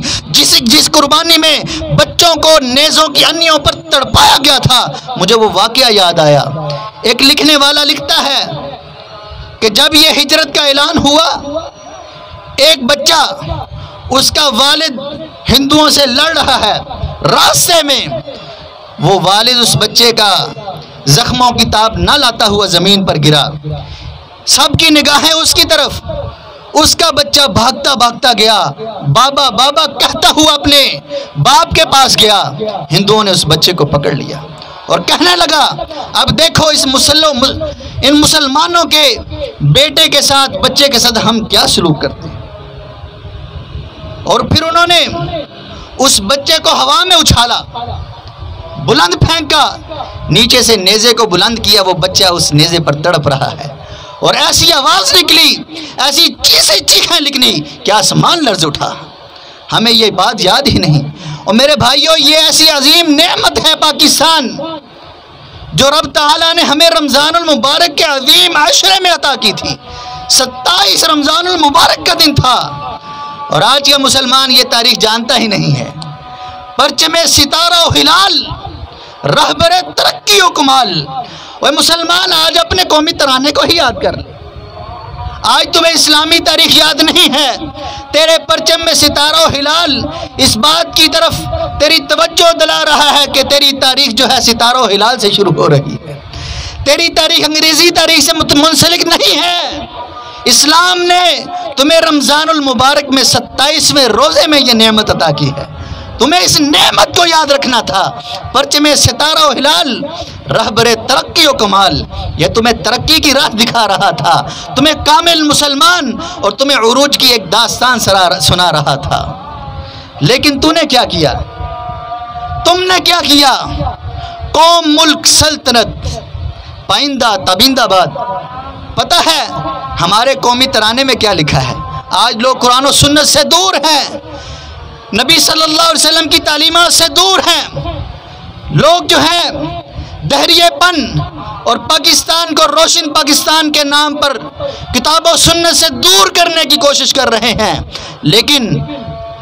جس قربانی میں بچوں کو نیزوں کی انیوں پر تڑپایا گیا تھا۔ مجھے وہ واقعہ یاد آیا۔ ایک لکھنے والا لکھتا ہے کہ جب یہ ہجرت کا اعلان ہوا، ایک بچہ، اس کا والد ہندوؤں سے لڑ رہا ہے، راستے میں وہ والد اس بچے کا زخموں کی تاب نہ لاتا ہوا زمین پر گرا، سب کی نگاہیں اس کی طرف، اس کا بچہ بھاگتا بھاگتا گیا، بابا بابا کہتا ہوا اپنے باپ کے پاس گیا۔ ہندوؤں نے اس بچے کو پکڑ لیا اور کہنے لگا، اب دیکھو ان مسلمانوں کے بیٹے کے ساتھ، بچے کے ساتھ ہم کیا سلوک کرتے ہیں۔ اور پھر انہوں نے اس بچے کو ہوا میں اچھالا، بلند پھینکا، نیچے سے نیزے کو بلند کیا، وہ بچہ اس نیزے پر تڑپ رہا ہے، اور ایسی آواز نکلی، ایسی چیخیں نکلی کہ آسمان لرز اٹھا۔ ہمیں یہ بات یاد ہی نہیں۔ اور میرے بھائیوں، یہ ایسی عظیم نعمت ہے پاکستان، جو رب تعالیٰ نے ہمیں رمضان المبارک کے عظیم عشرے میں عطا کی تھی۔ 27 رمضان المبارک کا دن تھا، اور آج کا مسلمان یہ تاریخ جانتا ہی نہیں ہے۔ پرچم ستارہ و ہلال، رہبر ترقی و کمال۔ وہ مسلمان آج اپنے قومی ترانے کو ہی یاد کر لے۔ آج تمہیں اسلامی تاریخ یاد نہیں ہے، تیرے پرچم میں ستارہ و ہلال اس بات کی طرف تیری توجہ دلا رہا ہے کہ تیری تاریخ جو ہے ستارہ و ہلال سے شروع ہو رہی ہے، تیری تاریخ انگریزی تاریخ سے منسلک نہیں ہے۔ اسلام نے تمہیں رمضان المبارک میں 27ویں روزے میں یہ نعمت عطا کی ہے، تمہیں اس نعمت کو یاد رکھنا تھا۔ پرچم ستارہ و ہلال، رہبر ترقی و کمال، یہ تمہیں ترقی کی راہ دکھا رہا تھا، تمہیں کامل مسلمان اور تمہیں عروج کی ایک داستان سنا رہا تھا۔ لیکن تو نے کیا کیا؟ تم نے کیا کیا؟ قوم، ملک، سلطنت، پائندہ تابندہ باد۔ پتہ ہے ہمارے قومی ترانے میں کیا لکھا ہے؟ آج لوگ قرآن و سنت سے دور ہیں، نبی صلی اللہ علیہ وسلم کی تعلیمات سے دور ہیں، لوگ جو ہیں دہریے پن اور پاکستان کو روشن پاکستان کے نام پر کتاب و سنت سے دور کرنے کی کوشش کر رہے ہیں۔ لیکن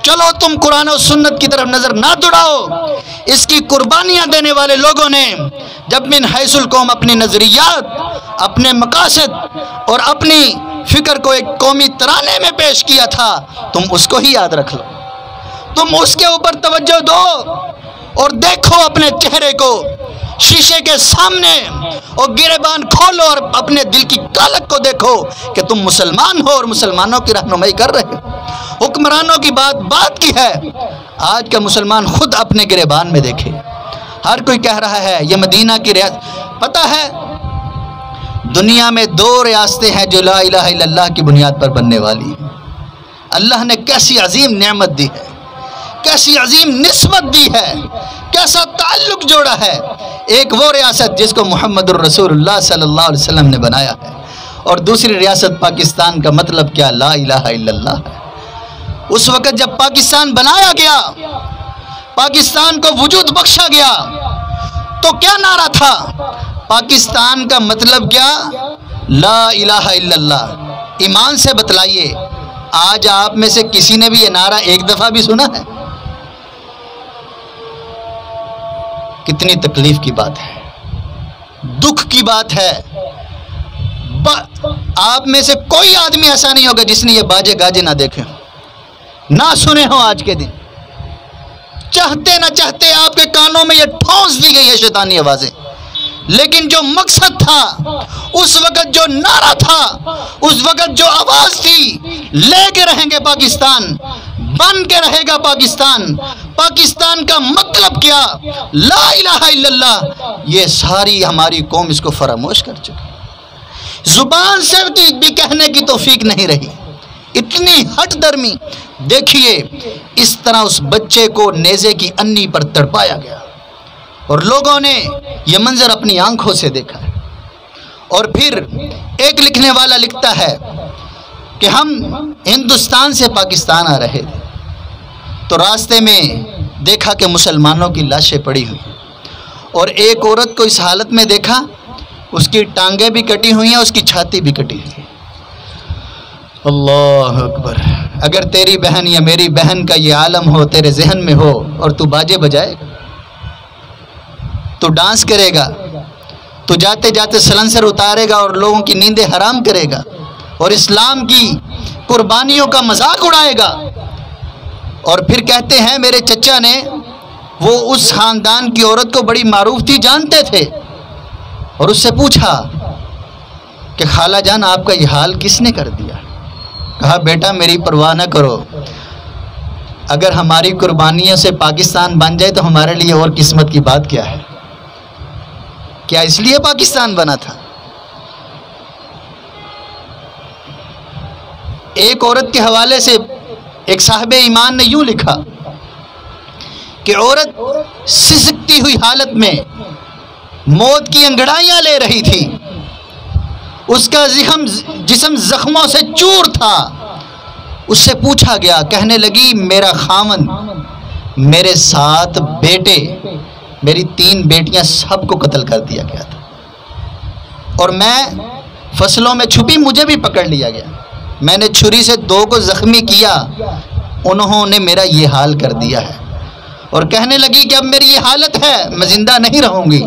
چلو تم قرآن و سنت کی طرف نظر نہ دوڑاؤ۔ اس کی قربانیاں دینے والے لوگوں نے جب من حیث القوم اپنے نظریات، اپنے مقاصد اور اپنی فکر کو ایک قومی ترانے میں پیش کیا تھا، تم اس کو ہی یاد رکھ لو، تم اس کے اوپر توجہ دو اور دیکھو اپنے چہرے کو شیشے کے سامنے اور گریبان کھولو اور اپنے دل کی کالک کو دیکھو کہ تم مسلمان ہو اور مسلمانوں کی رہنمائی کر رہے ہو۔ حکمرانوں کی بات کی ہے، آج کا مسلمان خود اپنے گریبان میں دیکھے۔ ہر کوئی کہہ رہا ہے یہ مدینہ کی ریاست، پتہ ہے دنیا میں 2 ریاستیں ہیں جو لا الہ الا اللہ کی بنیاد پر بننے والی ہیں۔ اللہ نے کیسی عظیم نعمت دی ہے، کیسی عظیم نسبت دی ہے، کیسا تعلق جوڑا ہے۔ ایک وہ ریاست جس کو محمد الرسول اللہ صلی اللہ علیہ وسلم نے بنایا ہے، اور دوسری ریاست پاکستان کا مطلب کیا؟ لا الہ الا اللہ ہے۔ اس وقت جب پاکستان بنایا گیا، پاکستان کو وجود بخشا گیا، تو کیا نعرہ تھا؟ پاکستان کا مطلب کیا؟ لا الہ الا اللہ، ایمان سے بتلائیے۔ آج آپ میں سے کسی نے بھی یہ نعرہ ایک دفعہ بھی سنا ہے؟ کتنی تکلیف کی بات ہے، دکھ کی بات ہے۔ آپ میں سے کوئی آدمی ایسا نہیں ہوگا جس نے یہ باجے گاجے نہ دیکھے ہوں، نہ سنے ہوں آج کے دن۔ چاہتے نہ چاہتے آپ کے کانوں میں یہ ٹھونس دی گئی ہے شیطانی آوازیں، لیکن جو مقصد تھا، اس وقت جو نعرہ تھا، اس وقت جو آواز تھی، لے کے رہیں گے پاکستان، بن کے رہے گا پاکستان، پاکستان کا مطلب کیا؟ لا الہ الا اللہ، یہ ساری ہماری قوم اس کو فراموش کر چکی، زبان سے بھی کہنے کی توفیق نہیں رہی، اتنی ہٹ درمی۔ دیکھیے اس طرح اس بچے کو نیزے کی انی پر تڑپایا گیا، اور لوگوں نے یہ منظر اپنی آنکھوں سے دیکھا ہے۔ اور پھر ایک لکھنے والا لکھتا ہے کہ ہم ہندوستان سے پاکستان آ رہے تھے تو راستے میں دیکھا کہ مسلمانوں کی لاشیں پڑی ہوئی، اور ایک عورت کو اس حالت میں دیکھا، اس کی ٹانگیں بھی کٹی ہوئی ہیں، اس کی چھاتی بھی کٹی ہوئی ہے۔ اللہ اکبر! اگر تیری بہن یا میری بہن کا یہ عالم ہو، تیرے ذہن میں ہو، اور تو باجے بجائے گا، تو ڈانس کرے گا، تو جاتے جاتے سلنسر اتارے گا اور لوگوں کی نیندیں حرام کرے گا، اور اسلام کی قربانیوں کا مذاق اڑائے گا، اور پھر کہتے ہیں میرے چچا نے، وہ اس خاندان کی عورت کو بڑی معروف تھی، جانتے تھے، اور اس سے پوچھا کہ خالہ جان آپ کا یہ حال کس نے کر دیا؟ کہا بیٹا میری پرواہ نہ کرو، اگر ہماری قربانیوں سے پاکستان بن جائے تو ہمارے لیے اور قسمت کی بات کیا ہے؟ کیا اس لیے پاکستان بنا تھا؟ ایک عورت کے حوالے سے ایک صاحب ایمان نے یوں لکھا کہ عورت سسکتی ہوئی حالت میں موت کی انگڑائیاں لے رہی تھی، اس کا جسم زخموں سے چور تھا۔ اس سے پوچھا گیا، کہنے لگی میرا خاوند، میرے 7 بیٹے، میری 3 بیٹیاں، سب کو قتل کر دیا گیا تھا، اور میں فصلوں میں چھپی، مجھے بھی پکڑ لیا گیا، میں نے چھری سے 2 کو زخمی کیا، انہوں نے میرا یہ حال کر دیا ہے۔ اور کہنے لگی کہ اب میری یہ حالت ہے، میں زندہ نہیں رہوں گی،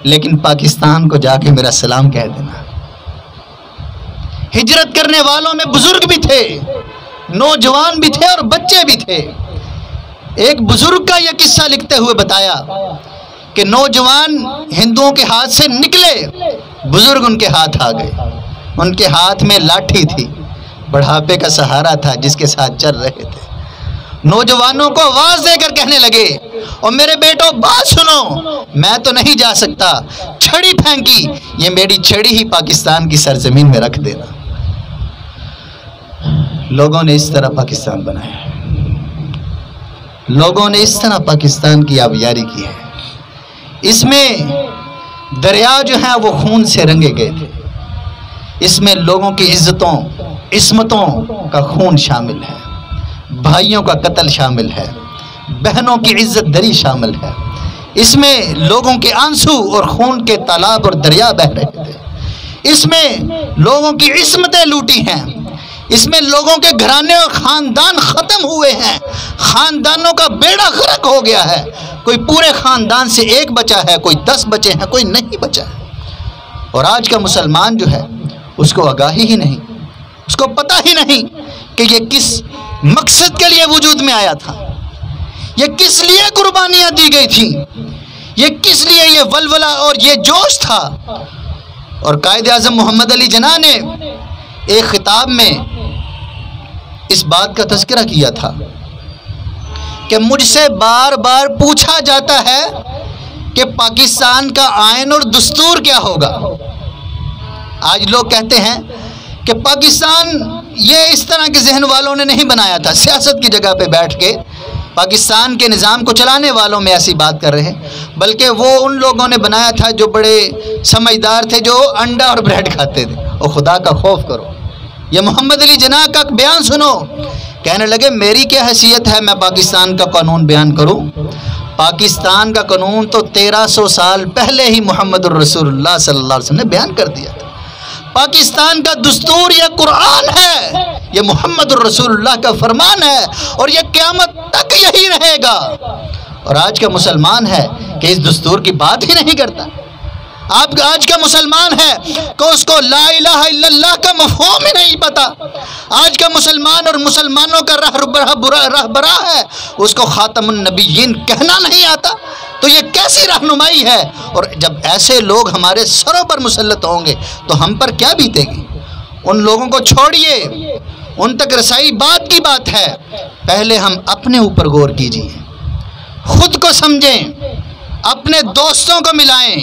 لیکن پاکستان کو جا کے میرا سلام کہہ دینا۔ ہجرت کرنے والوں میں بزرگ بھی تھے، نوجوان بھی تھے، اور بچے بھی تھے۔ ایک بزرگ کا یہ قصہ لکھتے ہوئے بتایا کہ نوجوان ہندوؤں کے ہاتھ سے نکلے، بزرگ ان کے ہاتھ آ گئے، ان کے ہاتھ میں لاٹھی تھی، بڑھاپے کا سہارا تھا جس کے ساتھ چل رہے تھے۔ نوجوانوں کو آواز دے کر کہنے لگے، اور میرے بیٹوں بات سنو، میں تو نہیں جا سکتا، چھڑی پھینکی، یہ میری چھڑی ہی پاکستان کی سرزمین میں رکھ دینا۔ لوگوں نے اس طرح پاکستان بنایا، لوگوں نے اس طرح پاکستان کی آبیاری کی ہے۔ اس میں دریا جو ہیں وہ خون سے رنگے گئے تھے، اس میں لوگوں کی عزتوں عصمتوں کا خون شامل ہے، بھائیوں کا قتل شامل ہے، بہنوں کی عزت دری شامل ہے، اس میں لوگوں کے آنسو اور خون کے تالاب اور دریا بہہ رہے تھے، اس میں لوگوں کی عصمتیں لوٹی ہیں، اس میں لوگوں کے گھرانے اور خاندان ختم ہوئے ہیں، خاندانوں کا بیڑا غرق ہو گیا ہے، کوئی پورے خاندان سے 1 بچا ہے، کوئی 10 بچے ہیں، کوئی نہیں بچا ہے۔ اور آج کا مسلمان جو ہے اس کو آگاہی ہی نہیں، اس کو پتہ ہی نہیں کہ یہ کس مقصد کے لیے وجود میں آیا تھا، یہ کس لیے قربانیاں دی گئی تھیں، یہ کس لیے یہ ولولہ اور یہ جوش تھا۔ اور قائد اعظم محمد علی جناح نے ایک خطاب میں اس بات کا تذکرہ کیا تھا کہ مجھ سے بار بار پوچھا جاتا ہے کہ پاکستان کا آئین اور دستور کیا ہوگا۔ آج لوگ کہتے ہیں کہ پاکستان یہ اس طرح کے ذہن والوں نے نہیں بنایا تھا، سیاست کی جگہ پہ بیٹھ کے پاکستان کے نظام کو چلانے والوں میں ایسی بات کر رہے ہیں، بلکہ وہ ان لوگوں نے بنایا تھا جو بڑے سمجھدار تھے، جو انڈا اور بریڈ کھاتے تھے۔ اور خدا کا خوف کرو، یہ محمد علی جناح کا بیان سنو، کہنے لگے میری کیا حیثیت ہے میں پاکستان کا قانون بیان کروں، پاکستان کا قانون تو 1300 سال پہلے ہی محمد الرسول اللہ صلی اللہ علیہ وسلم نے بیان کر دیا تھا۔ پاکستان کا دستور یہ قرآن ہے، یہ محمد الرسول اللہ کا فرمان ہے، اور یہ قیامت تک یہی رہے گا۔ اور آج کا مسلمان ہے کہ اس دستور کی بات ہی نہیں کرتا۔ آج کا مسلمان ہے کہ اس کو لا الہ الا اللہ کا مفہوم ہی نہیں پتا۔ آج کا مسلمان اور مسلمانوں کا رہبرا ہے، اس کو خاتم النبیین کہنا نہیں آتا، تو یہ کیسی رہنمائی ہے؟ اور جب ایسے لوگ ہمارے سروں پر مسلط ہوں گے تو ہم پر کیا بیتے گی؟ ان لوگوں کو چھوڑیے، ان تک رسائی بات کی بات ہے، پہلے ہم اپنے اوپر غور کیجیے، خود کو سمجھیں، اپنے دوستوں کو ملائیں،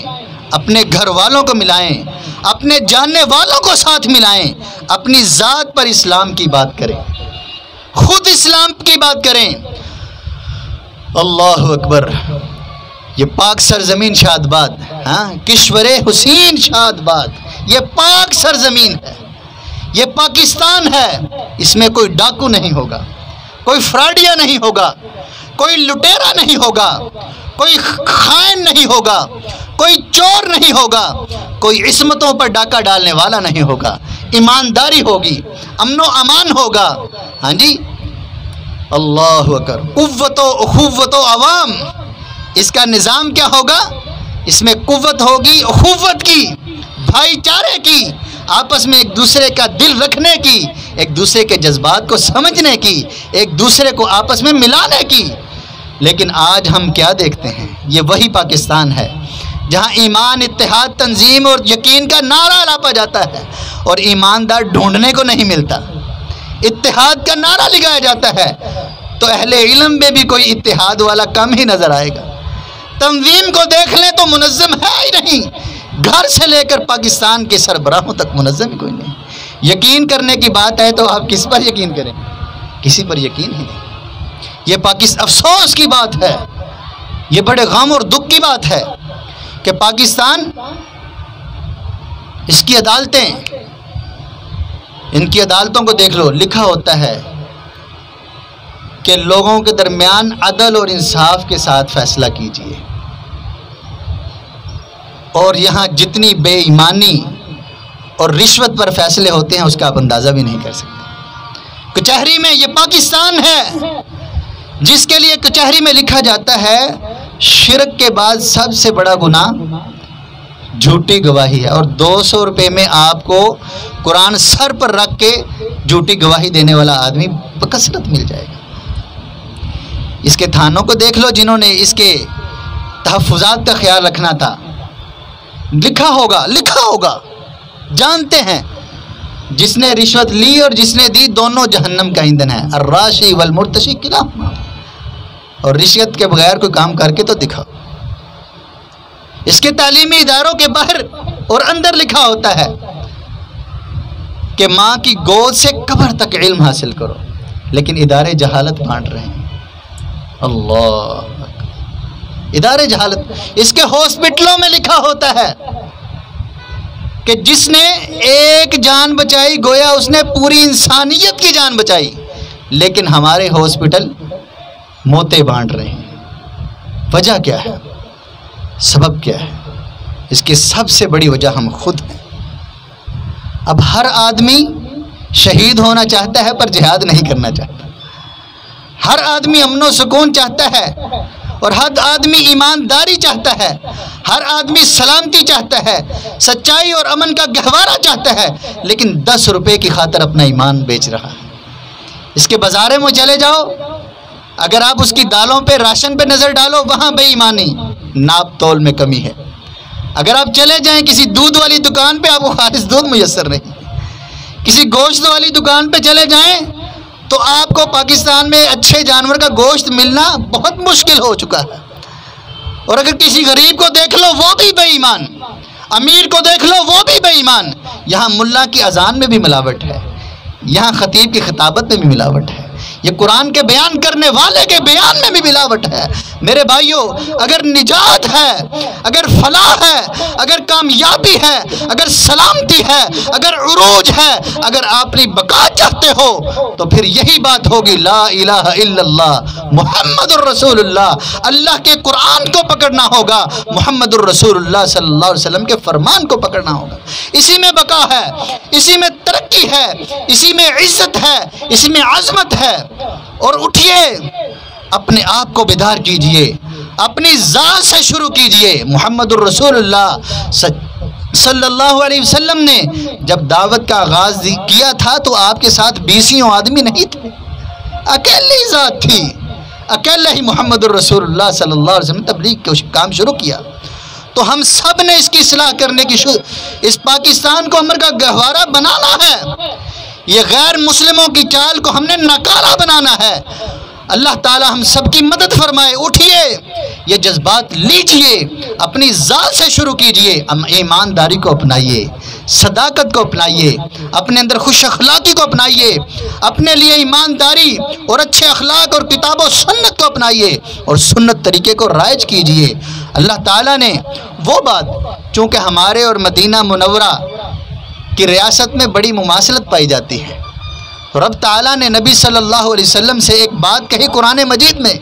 اپنے گھر والوں کو ملائیں، اپنے جاننے والوں کو ساتھ ملائیں، اپنی ذات پر اسلام کی بات کریں، خود اسلام کی بات کریں۔ اللہ اکبر! یہ پاک سرزمین شادباد، کشور حسین شادباد، یہ پاک سرزمین ہے، یہ پاکستان ہے۔ اس میں کوئی ڈاکو نہیں ہوگا، کوئی فراڈیا نہیں ہوگا، کوئی لٹیرا نہیں ہوگا، کوئی خائن نہیں ہوگا، کوئی چور نہیں ہوگا، کوئی عصمتوں پر ڈاکہ ڈالنے والا نہیں ہوگا، ایمانداری ہوگی، امن و امان ہوگا۔ ہاں جی، اللہ اکبر! قوت و اخوت و عوام، اس کا نظام کیا ہوگا؟ اس میں قوت ہوگی اخوت کی، بھائی چارے کی، آپس میں ایک دوسرے کا دل رکھنے کی، ایک دوسرے کے جذبات کو سمجھنے کی، ایک دوسرے کو آپس میں ملانے کی۔ لیکن آج ہم کیا دیکھتے ہیں؟ یہ وہی پاکستان ہے جہاں ایمان، اتحاد، تنظیم اور یقین کا نعرہ لاپا جاتا ہے، اور ایماندار ڈھونڈنے کو نہیں ملتا۔ اتحاد کا نعرہ لگایا جاتا ہے تو اہل علم میں بھی کوئی اتحاد والا کم ہی نظر آئے گا۔ تنظیم کو دیکھ لیں تو منظم ہے ہی نہیں، گھر سے لے کر پاکستان کے سربراہوں تک منظم ہی کوئی نہیں۔ یقین کرنے کی بات ہے تو آپ کس پر یقین کریں؟ کسی پر یقین ہی نہیں۔ یہ افسوس کی بات ہے، یہ بڑے غم اور دکھ کی بات ہے کہ پاکستان، اس کی عدالتیں، ان کی عدالتوں کو دیکھ لو، لکھا ہوتا ہے کہ لوگوں کے درمیان عدل اور انصاف کے ساتھ فیصلہ کیجیے، اور یہاں جتنی بے ایمانی اور رشوت پر فیصلے ہوتے ہیں اس کا آپ اندازہ بھی نہیں کر سکتے۔ کچہری میں، یہ پاکستان ہے جس کے لیے کچہری میں لکھا جاتا ہے شرک کے بعد سب سے بڑا گناہ جھوٹی گواہی ہے، اور 200 روپے میں آپ کو قرآن سر پر رکھ کے جھوٹی گواہی دینے والا آدمی بکثرت مل جائے گا۔ اس کے تھانوں کو دیکھ لو جنہوں نے اس کے تحفظات کا خیال رکھنا تھا، لکھا ہوگا، جانتے ہیں جس نے رشوت لی اور جس نے دی دونوں جہنم کا ایندھن ہے، الراشی والمرتشی کلاہما۔ اور رشوت کے بغیر کوئی کام کر کے تو دکھاؤ۔ اس کے تعلیمی اداروں کے باہر اور اندر لکھا ہوتا ہے کہ ماں کی گود سے قبر تک علم حاصل کرو، لیکن ادارے جہالت بانٹ رہے ہیں۔ اللہ، ادارے جہالت۔ اس کے ہاسپٹلوں میں لکھا ہوتا ہے کہ جس نے ایک جان بچائی گویا اس نے پوری انسانیت کی جان بچائی، لیکن ہمارے ہاسپٹل موتیں بانٹ رہے ہیں۔ وجہ کیا ہے؟ سبب کیا ہے؟ اس کی سب سے بڑی وجہ ہم خود ہیں۔ اب ہر آدمی شہید ہونا چاہتا ہے پر جہاد نہیں کرنا چاہتا، ہر آدمی امن و سکون چاہتا ہے، اور ہر آدمی ایمانداری چاہتا ہے، ہر آدمی سلامتی چاہتا ہے، سچائی اور امن کا گہوارہ چاہتا ہے، لیکن 10 روپے کی خاطر اپنا ایمان بیچ رہا ہے۔ اس کے بازارے میں چلے جاؤ، اگر آپ اس کی دالوں پہ، راشن پہ نظر ڈالو، وہاں بے ایمانی، ناپ تول میں کمی ہے۔ اگر آپ چلے جائیں کسی دودھ والی دکان پہ، آپ کو خالص دودھ میسر نہیں۔ کسی گوشت والی دکان پہ چلے جائیں تو آپ کو پاکستان میں اچھے جانور کا گوشت ملنا بہت مشکل ہو چکا ہے۔ اور اگر کسی غریب کو دیکھ لو وہ بھی بے ایمان، امیر کو دیکھ لو وہ بھی بے ایمان۔ یہاں ملا کی اذان میں بھی ملاوٹ ہے، یہاں خطیب کی خطابت میں بھی ملاوٹ ہے، یہ قرآن کے بیان کرنے والے کے بیان میں بھی ملاوٹ ہے۔ میرے بھائیوں، اگر نجات ہے، اگر فلاح ہے، اگر کامیابی ہے، اگر سلامتی ہے، اگر عروج ہے، اگر آپ اپنی بقا چاہتے ہو تو پھر یہی بات ہوگی، لا الہ الا اللہ محمد الرسول اللہ۔ اللہ کے قرآن کو پکڑنا ہوگا، محمد الرسول اللہ صلی اللہ علیہ وسلم کے فرمان کو پکڑنا ہوگا۔ اسی میں بقا ہے، اسی میں ترقی ہے، اسی میں عزت ہے، اسی میں عظمت ہے۔ اور اٹھیے، اپنے آپ کو بیدار کیجئے، اپنی ذات سے شروع کیجئے۔ محمد الرسول اللہ صلی اللہ علیہ وسلم نے جب دعوت کا آغاز کیا تھا تو آپ کے ساتھ 20 آدمی نہیں تھے، اکیلی ذات تھی، اکیلے ہی محمد الرسول اللہ صلی اللہ علیہ وسلم تبلیغ کا کام شروع کیا۔ تو ہم سب نے اس کی اصلاح کرنے کی اس پاکستان کو امن کا گہوارہ بنانا ہے، یہ غیر مسلموں کی چال کو ہم نے ناکارہ بنانا ہے۔ اللہ تعالی ہم سب کی مدد فرمائے۔ اٹھیے، یہ جذبات لیجئے، اپنی ذات سے شروع کیجئے، ایمانداری کو اپنائیے، صداقت کو اپنائیے، اپنے اندر خوش اخلاقی کو اپنائیے، اپنے لیے ایمانداری اور اچھے اخلاق اور کتاب و سنت کو اپنائیے اور سنت طریقے کو رائج کیجئے۔ اللہ تعالیٰ نے وہ بات، چونکہ ہمارے اور مدینہ منورہ کی ریاست میں بڑی مماثلت پائی جاتی ہے، رب تعالیٰ نے نبی صلی اللہ علیہ وسلم سے ایک بات کہی قرآن مجید میں،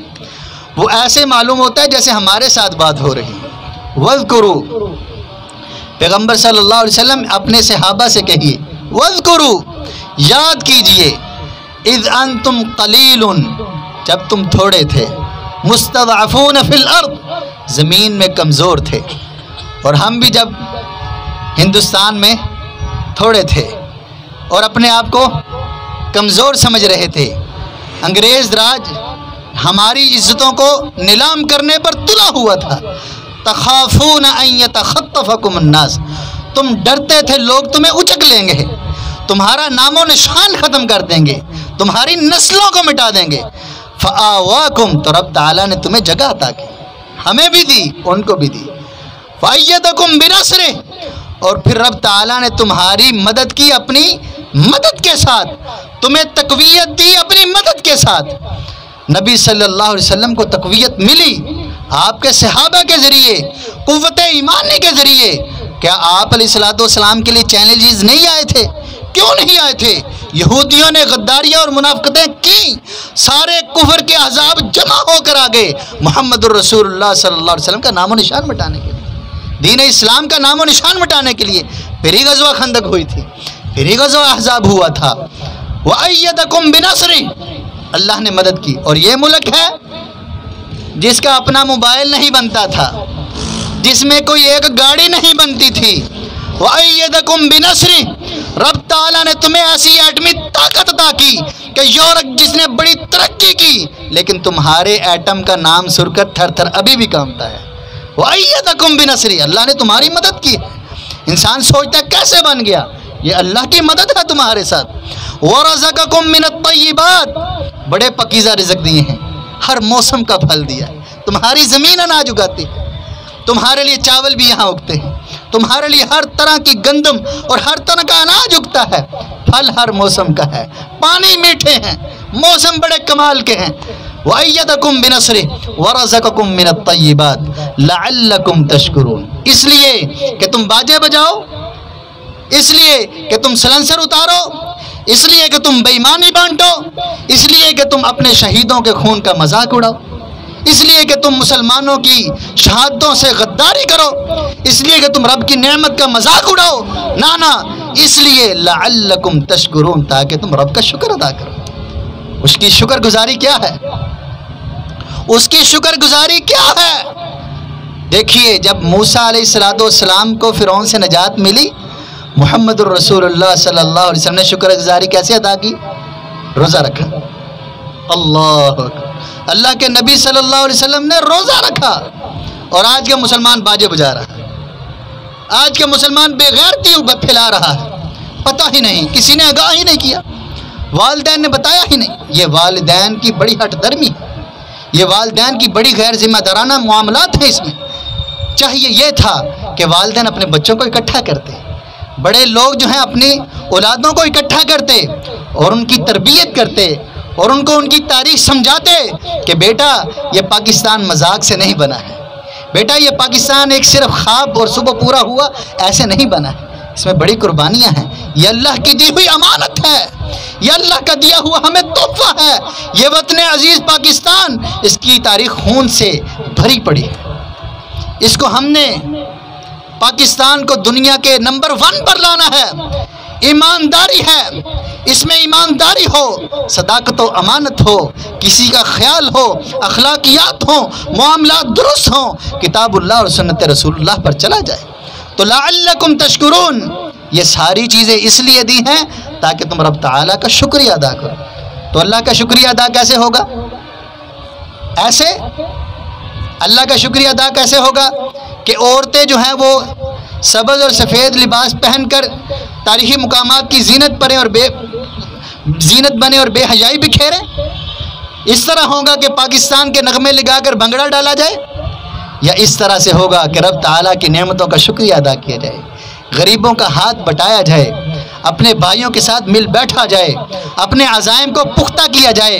وہ ایسے معلوم ہوتا ہے جیسے ہمارے ساتھ بات ہو رہی۔ وَاذْكُرُوا، پیغمبر صلی اللہ علیہ وسلم اپنے صحابہ سے کہیے، وَاذْكُرُوا، یاد کیجئے، اِذْ أَنْتُمْ قَلِيلٌ، جب تم تھوڑے تھے، مُسْتَضْعَفُونَ فِي الْأَرْضِ، زمین میں کمزور تھے، اور ہم بھی جب ہندوستان میں تھوڑے تھے اور اپنے آپ کو کمزور سمجھ رہے تھے، انگریز راج ہماری عزتوں کو نیلام کرنے پر تلا ہوا تھا۔ تخافون ان یتخطفکم الناس، تم ڈرتے تھے لوگ تمہیں اچک لیں گے، تمہارا نام و نشان ختم کر دیں گے، تمہاری نسلوں کو مٹا دیں گے۔ فآواکم، تو رب تعالیٰ نے تمہیں جگہ عطا کی، ہمیں بھی دی، ان کو بھی دی۔ فأیدکم بنصرہ، اور پھر رب تعالیٰ نے تمہاری مدد کی اپنی مدد کے ساتھ، تمہیں تقویت دی اپنی مدد کے ساتھ۔ نبی صلی اللہ علیہ وسلم کو تقویت ملی آپ کے صحابہ کے ذریعے، قوت ایمانی کے ذریعے۔ کیا آپ علیہ السلام کے لیے چیلنجز نہیں آئے تھے؟ کیوں نہیں آئے تھے؟ یہودیوں نے غداریاں اور منافقتیں کی، سارے کفر کے احزاب جمع ہو کر آ گئے محمد الرسول اللہ صلی اللہ علیہ وسلم کا نام و نشان مٹانے کے لیے، دین اسلام کا نام و نشان مٹانے کے لیے۔ پھر ہی غزوہ خندق ہوئی تھی، پھر ہی غزوہ احزاب ہوا تھا۔ وَأَيَّدَكُمْ بِنَصْرِهِ، اللہ نے مدد کی۔ اور یہ ملک ہے جس کا اپنا موبائل نہیں بنتا تھا، جس میں کوئی ایک گاڑی نہیں بنتی تھی۔ وَأَيَّدَكُمْ بِنَصْرِهِ، رب تعالیٰ نے تمہیں ایسی ایٹمی طاقت عطا کی کہ یورپ جس نے بڑی ترقی کی لیکن تمہارے ایٹم کا نام سن کر تھر تھر ابھی بھی کانپتا ہے۔ وَأَيَّدَكُمْ بِنَصْرِهِ، اللہ نے تمہاری مدد کی۔ انسان سوچتا ہے کیسے بن گیا؟ یہ اللہ کی مدد ہے تمہارے ساتھ۔ وَرَزَقَكُم مِّنَ الطَّيِّبَاتِ، بڑے پکیزہ رزق دیے ہیں، ہر موسم کا پھل دیا ہے، تمہاری زمین اناج اگاتی ہے، تمہارے لیے چاول بھی یہاں اگتے ہیں، تمہارے لیے ہر طرح کی گندم اور ہر طرح کا اناج اگتا ہے، پھل ہر موسم کا ہے، پانی میٹھے ہیں، موسم بڑے کمال کے ہیں۔ وَأَيَّدَكُم بِنَصْرِهِ وَرَزَقَكُم مِّنَ الطَّيِّبَاتِ لَعَلَّكُمْ تَشْكُرُونَ، اس لیے کہ تم باجے بجاؤ، اس لیے کہ تم سلنسر اتارو، اس لیے کہ تم بے ایمانی بانٹو، اس لیے کہ تم اپنے شہیدوں کے خون کا مذاق اڑاؤ، اس لیے کہ تم مسلمانوں کی شہادتوں سے غداری کرو، اس لیے کہ تم رب کی نعمت کا مذاق اڑاؤ، نانا، اس لیے لعلکم تشکرون، تاکہ تم رب کا شکر ادا کرو۔ اس کی شکر گزاری کیا ہے؟ اس کی شکر گزاری کیا ہے؟ دیکھیے، جب موسیٰ علیہ السلام کو فرعون سے نجات ملی، محمد الرسول اللہ صلی اللہ علیہ وسلم نے شکر گزاری کیسے ادا کی؟ روزہ رکھا۔ اللہ اللہ کے نبی صلی اللہ علیہ وسلم نے روزہ رکھا، اور آج کا مسلمان باجے بجا رہا ہے، آج کا مسلمان بے غیرتی پھیلا رہا ہے، پتہ ہی نہیں، کسی نے آگاہ ہی نہیں کیا، والدین نے بتایا ہی نہیں۔ یہ والدین کی بڑی ہٹ درمی ہے، یہ والدین کی بڑی غیر ذمہ دارانہ معاملات ہیں۔ اس میں چاہیے یہ تھا کہ والدین اپنے بچوں کو اکٹھا کرتے، بڑے لوگ جو ہیں اپنی اولادوں کو اکٹھا کرتے اور ان کی تربیت کرتے، اور ان کو ان کی تاریخ سمجھاتے کہ بیٹا یہ پاکستان مذاق سے نہیں بنا ہے، بیٹا یہ پاکستان ایک صرف خواب اور صبح پورا ہوا ایسے نہیں بنا ہے، اس میں بڑی قربانیاں ہیں، یہ اللہ کی دی ہوئی امانت ہے، یہ اللہ کا دیا ہوا ہمیں تحفہ ہے، یہ وطن عزیز پاکستان، اس کی تاریخ خون سے بھری پڑی ہے، اس کو ہم نے پاکستان کو دنیا کے نمبر 1 پر لانا ہے۔ ایمانداری ہے، اس میں ایمانداری ہو، صداقت و امانت ہو، کسی کا خیال ہو، اخلاقیات ہوں، معاملات درست ہوں، کتاب اللہ اور سنت رسول اللہ پر چلا جائے۔ تو لعلکم تشکرون، یہ ساری چیزیں اس لیے دی ہیں تاکہ تم رب تعالیٰ کا شکریہ ادا کرو۔ تو اللہ کا شکریہ ادا کیسے ہوگا؟ ایسے اللہ کا شکریہ ادا کیسے ہوگا کہ عورتیں جو ہیں وہ سبز اور سفید لباس پہن کر تاریخی مقامات کی زینت بنے اور بے حیائی بکھیریں؟ اس طرح ہوگا کہ پاکستان کے نغمے لگا کر بھنگڑا ڈالا جائے، یا اس طرح سے ہوگا کہ رب تعالیٰ کی نعمتوں کا شکریہ ادا کیا جائے، غریبوں کا ہاتھ بٹایا جائے، اپنے بھائیوں کے ساتھ مل بیٹھا جائے، اپنے عزائم کو پختہ کیا جائے،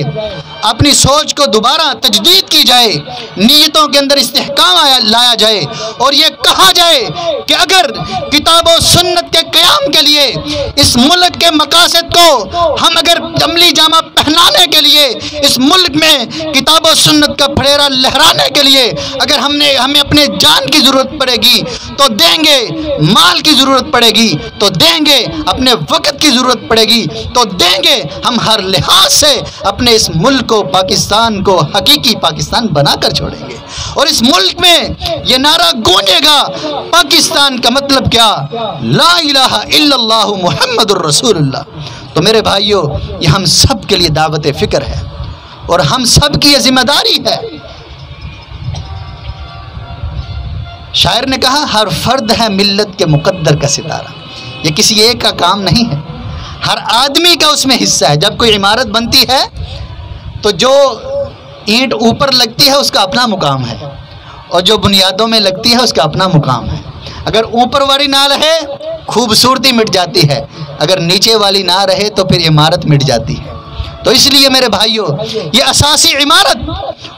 اپنی سوچ کو دوبارہ تجدید کی جائے، نیتوں کے اندر استحکام لایا جائے، اور یہ کہا جائے کہ اگر کتاب و سنت کے قیام کے لیے اس ملک کے مقاصد کو ہم اگر عملی جامہ پہنانے کے لیے، اس ملک میں کتاب و سنت کا پھڑیرا لہرانے کے لیے اگر ہمیں اپنے جان کی ضرورت پڑے گی تو دیں گے، مال کی ضرورت پڑے گی تو دیں گے، اپنے وقت کی ضرورت پڑے گی تو دیں گے، ہم ہر لحاظ سے اپنے اس ملک کو، پاکستان کو حقیقی پاکستان بنا کر چھوڑیں گے۔ اور اس ملک میں یہ نعرہ گونجے گا، پاکستان کا مطلب کیا؟ لا الہ الا اللہ محمد الرسول اللہ۔ تو میرے بھائیوں، یہ ہم سب کے لیے دعوت فکر ہے اور ہم سب کی یہ ذمہ داری ہے۔ شاعر نے کہا ہر فرد ہے ملت کے مقدر کا ستارہ، یہ کسی ایک کا کام نہیں ہے، ہر آدمی کا اس میں حصہ ہے۔ جب کوئی عمارت بنتی ہے تو جو اینٹ اوپر لگتی ہے اس کا اپنا مقام ہے، اور جو بنیادوں میں لگتی ہے اس کا اپنا مقام ہے۔ اگر اوپر والی نہ رہے خوبصورتی مٹ جاتی ہے، اگر نیچے والی نہ رہے تو پھر عمارت مٹ جاتی ہے۔ تو اس لیے میرے بھائیوں، یہ اساسی عمارت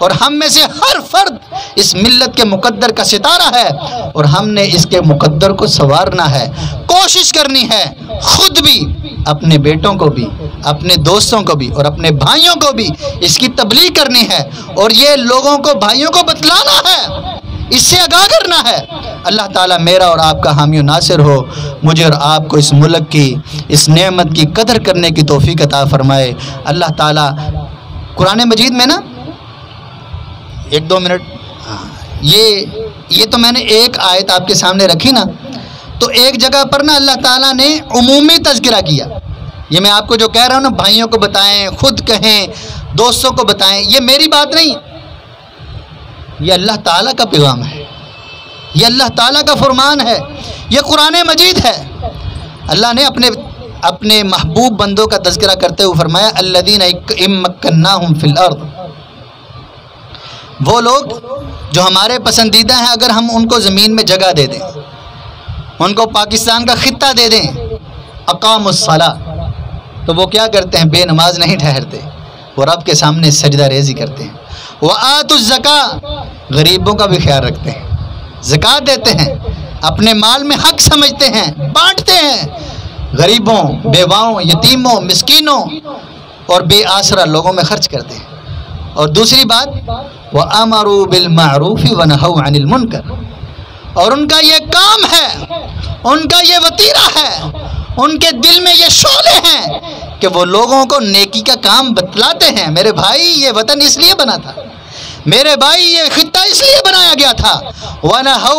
اور ہم میں سے ہر فرد اس ملت کے مقدر کا ستارہ ہے، اور ہم نے اس کے مقدر کو سنوارنا ہے، کوشش کرنی ہے، خود بھی، اپنے بیٹوں کو بھی، اپنے دوستوں کو بھی اور اپنے بھائیوں کو بھی اس کی تبلیغ کرنی ہے، اور یہ لوگوں کو، بھائیوں کو بتلانا ہے، اس سے آگاہ کرنا ہے۔ اللہ تعالیٰ میرا اور آپ کا حامی و ناصر ہو، مجھے اور آپ کو اس ملک کی، اس نعمت کی قدر کرنے کی توفیق عطا فرمائے۔ اللہ تعالیٰ قرآن مجید میں نا 1-2 منٹ، یہ تو میں نے ایک آیت آپ کے سامنے رکھی نا، تو ایک جگہ پر نا اللہ تعالیٰ نے عمومی تذکرہ کیا۔ یہ میں آپ کو جو کہہ رہا ہوں نا، بھائیوں کو بتائیں، خود کہیں، دوستوں کو بتائیں، یہ میری بات نہیں، یہ اللہ تعالیٰ کا پیغام ہے، یہ اللہ تعالیٰ کا فرمان ہے، یہ قرآن مجید ہے۔ اللہ نے اپنے محبوب بندوں کا تذکرہ کرتے ہوئے فرمایا الذین ان مکناہم فی الارض، وہ لوگ جو ہمارے پسندیدہ ہیں، اگر ہم ان کو زمین میں جگہ دے دیں، ان کو پاکستان کا خطہ دے دیں، اقاموا الصلاۃ، تو وہ کیا کرتے ہیں؟ بے نماز نہیں ٹھہرتے، وہ رب کے سامنے سجدہ ریزی کرتے ہیں۔ وآتوا الزکاۃ، غریبوں کا بھی خیال رکھتے ہیں، زکوٰۃ دیتے ہیں، اپنے مال میں حق سمجھتے ہیں، بانٹتے ہیں، غریبوں، بیواؤں، یتیموں، مسکینوں اور بے آسرا لوگوں میں خرچ کرتے ہیں۔ اور دوسری بات وَأَمَرُوا بِالْمَعْرُوفِ وَنَهَوْا عَنِ الْمُنْكَرِ، اور ان کا یہ کام ہے، ان کا یہ وتیرہ ہے، ان کے دل میں یہ شعلے ہیں کہ وہ لوگوں کو نیکی کا کام بتلاتے ہیں۔ میرے بھائی، یہ وطن اس لیے بنا تھا، میرے بھائی، یہ خطہ اس لیے بنایا گیا تھا، وَنَهَوْا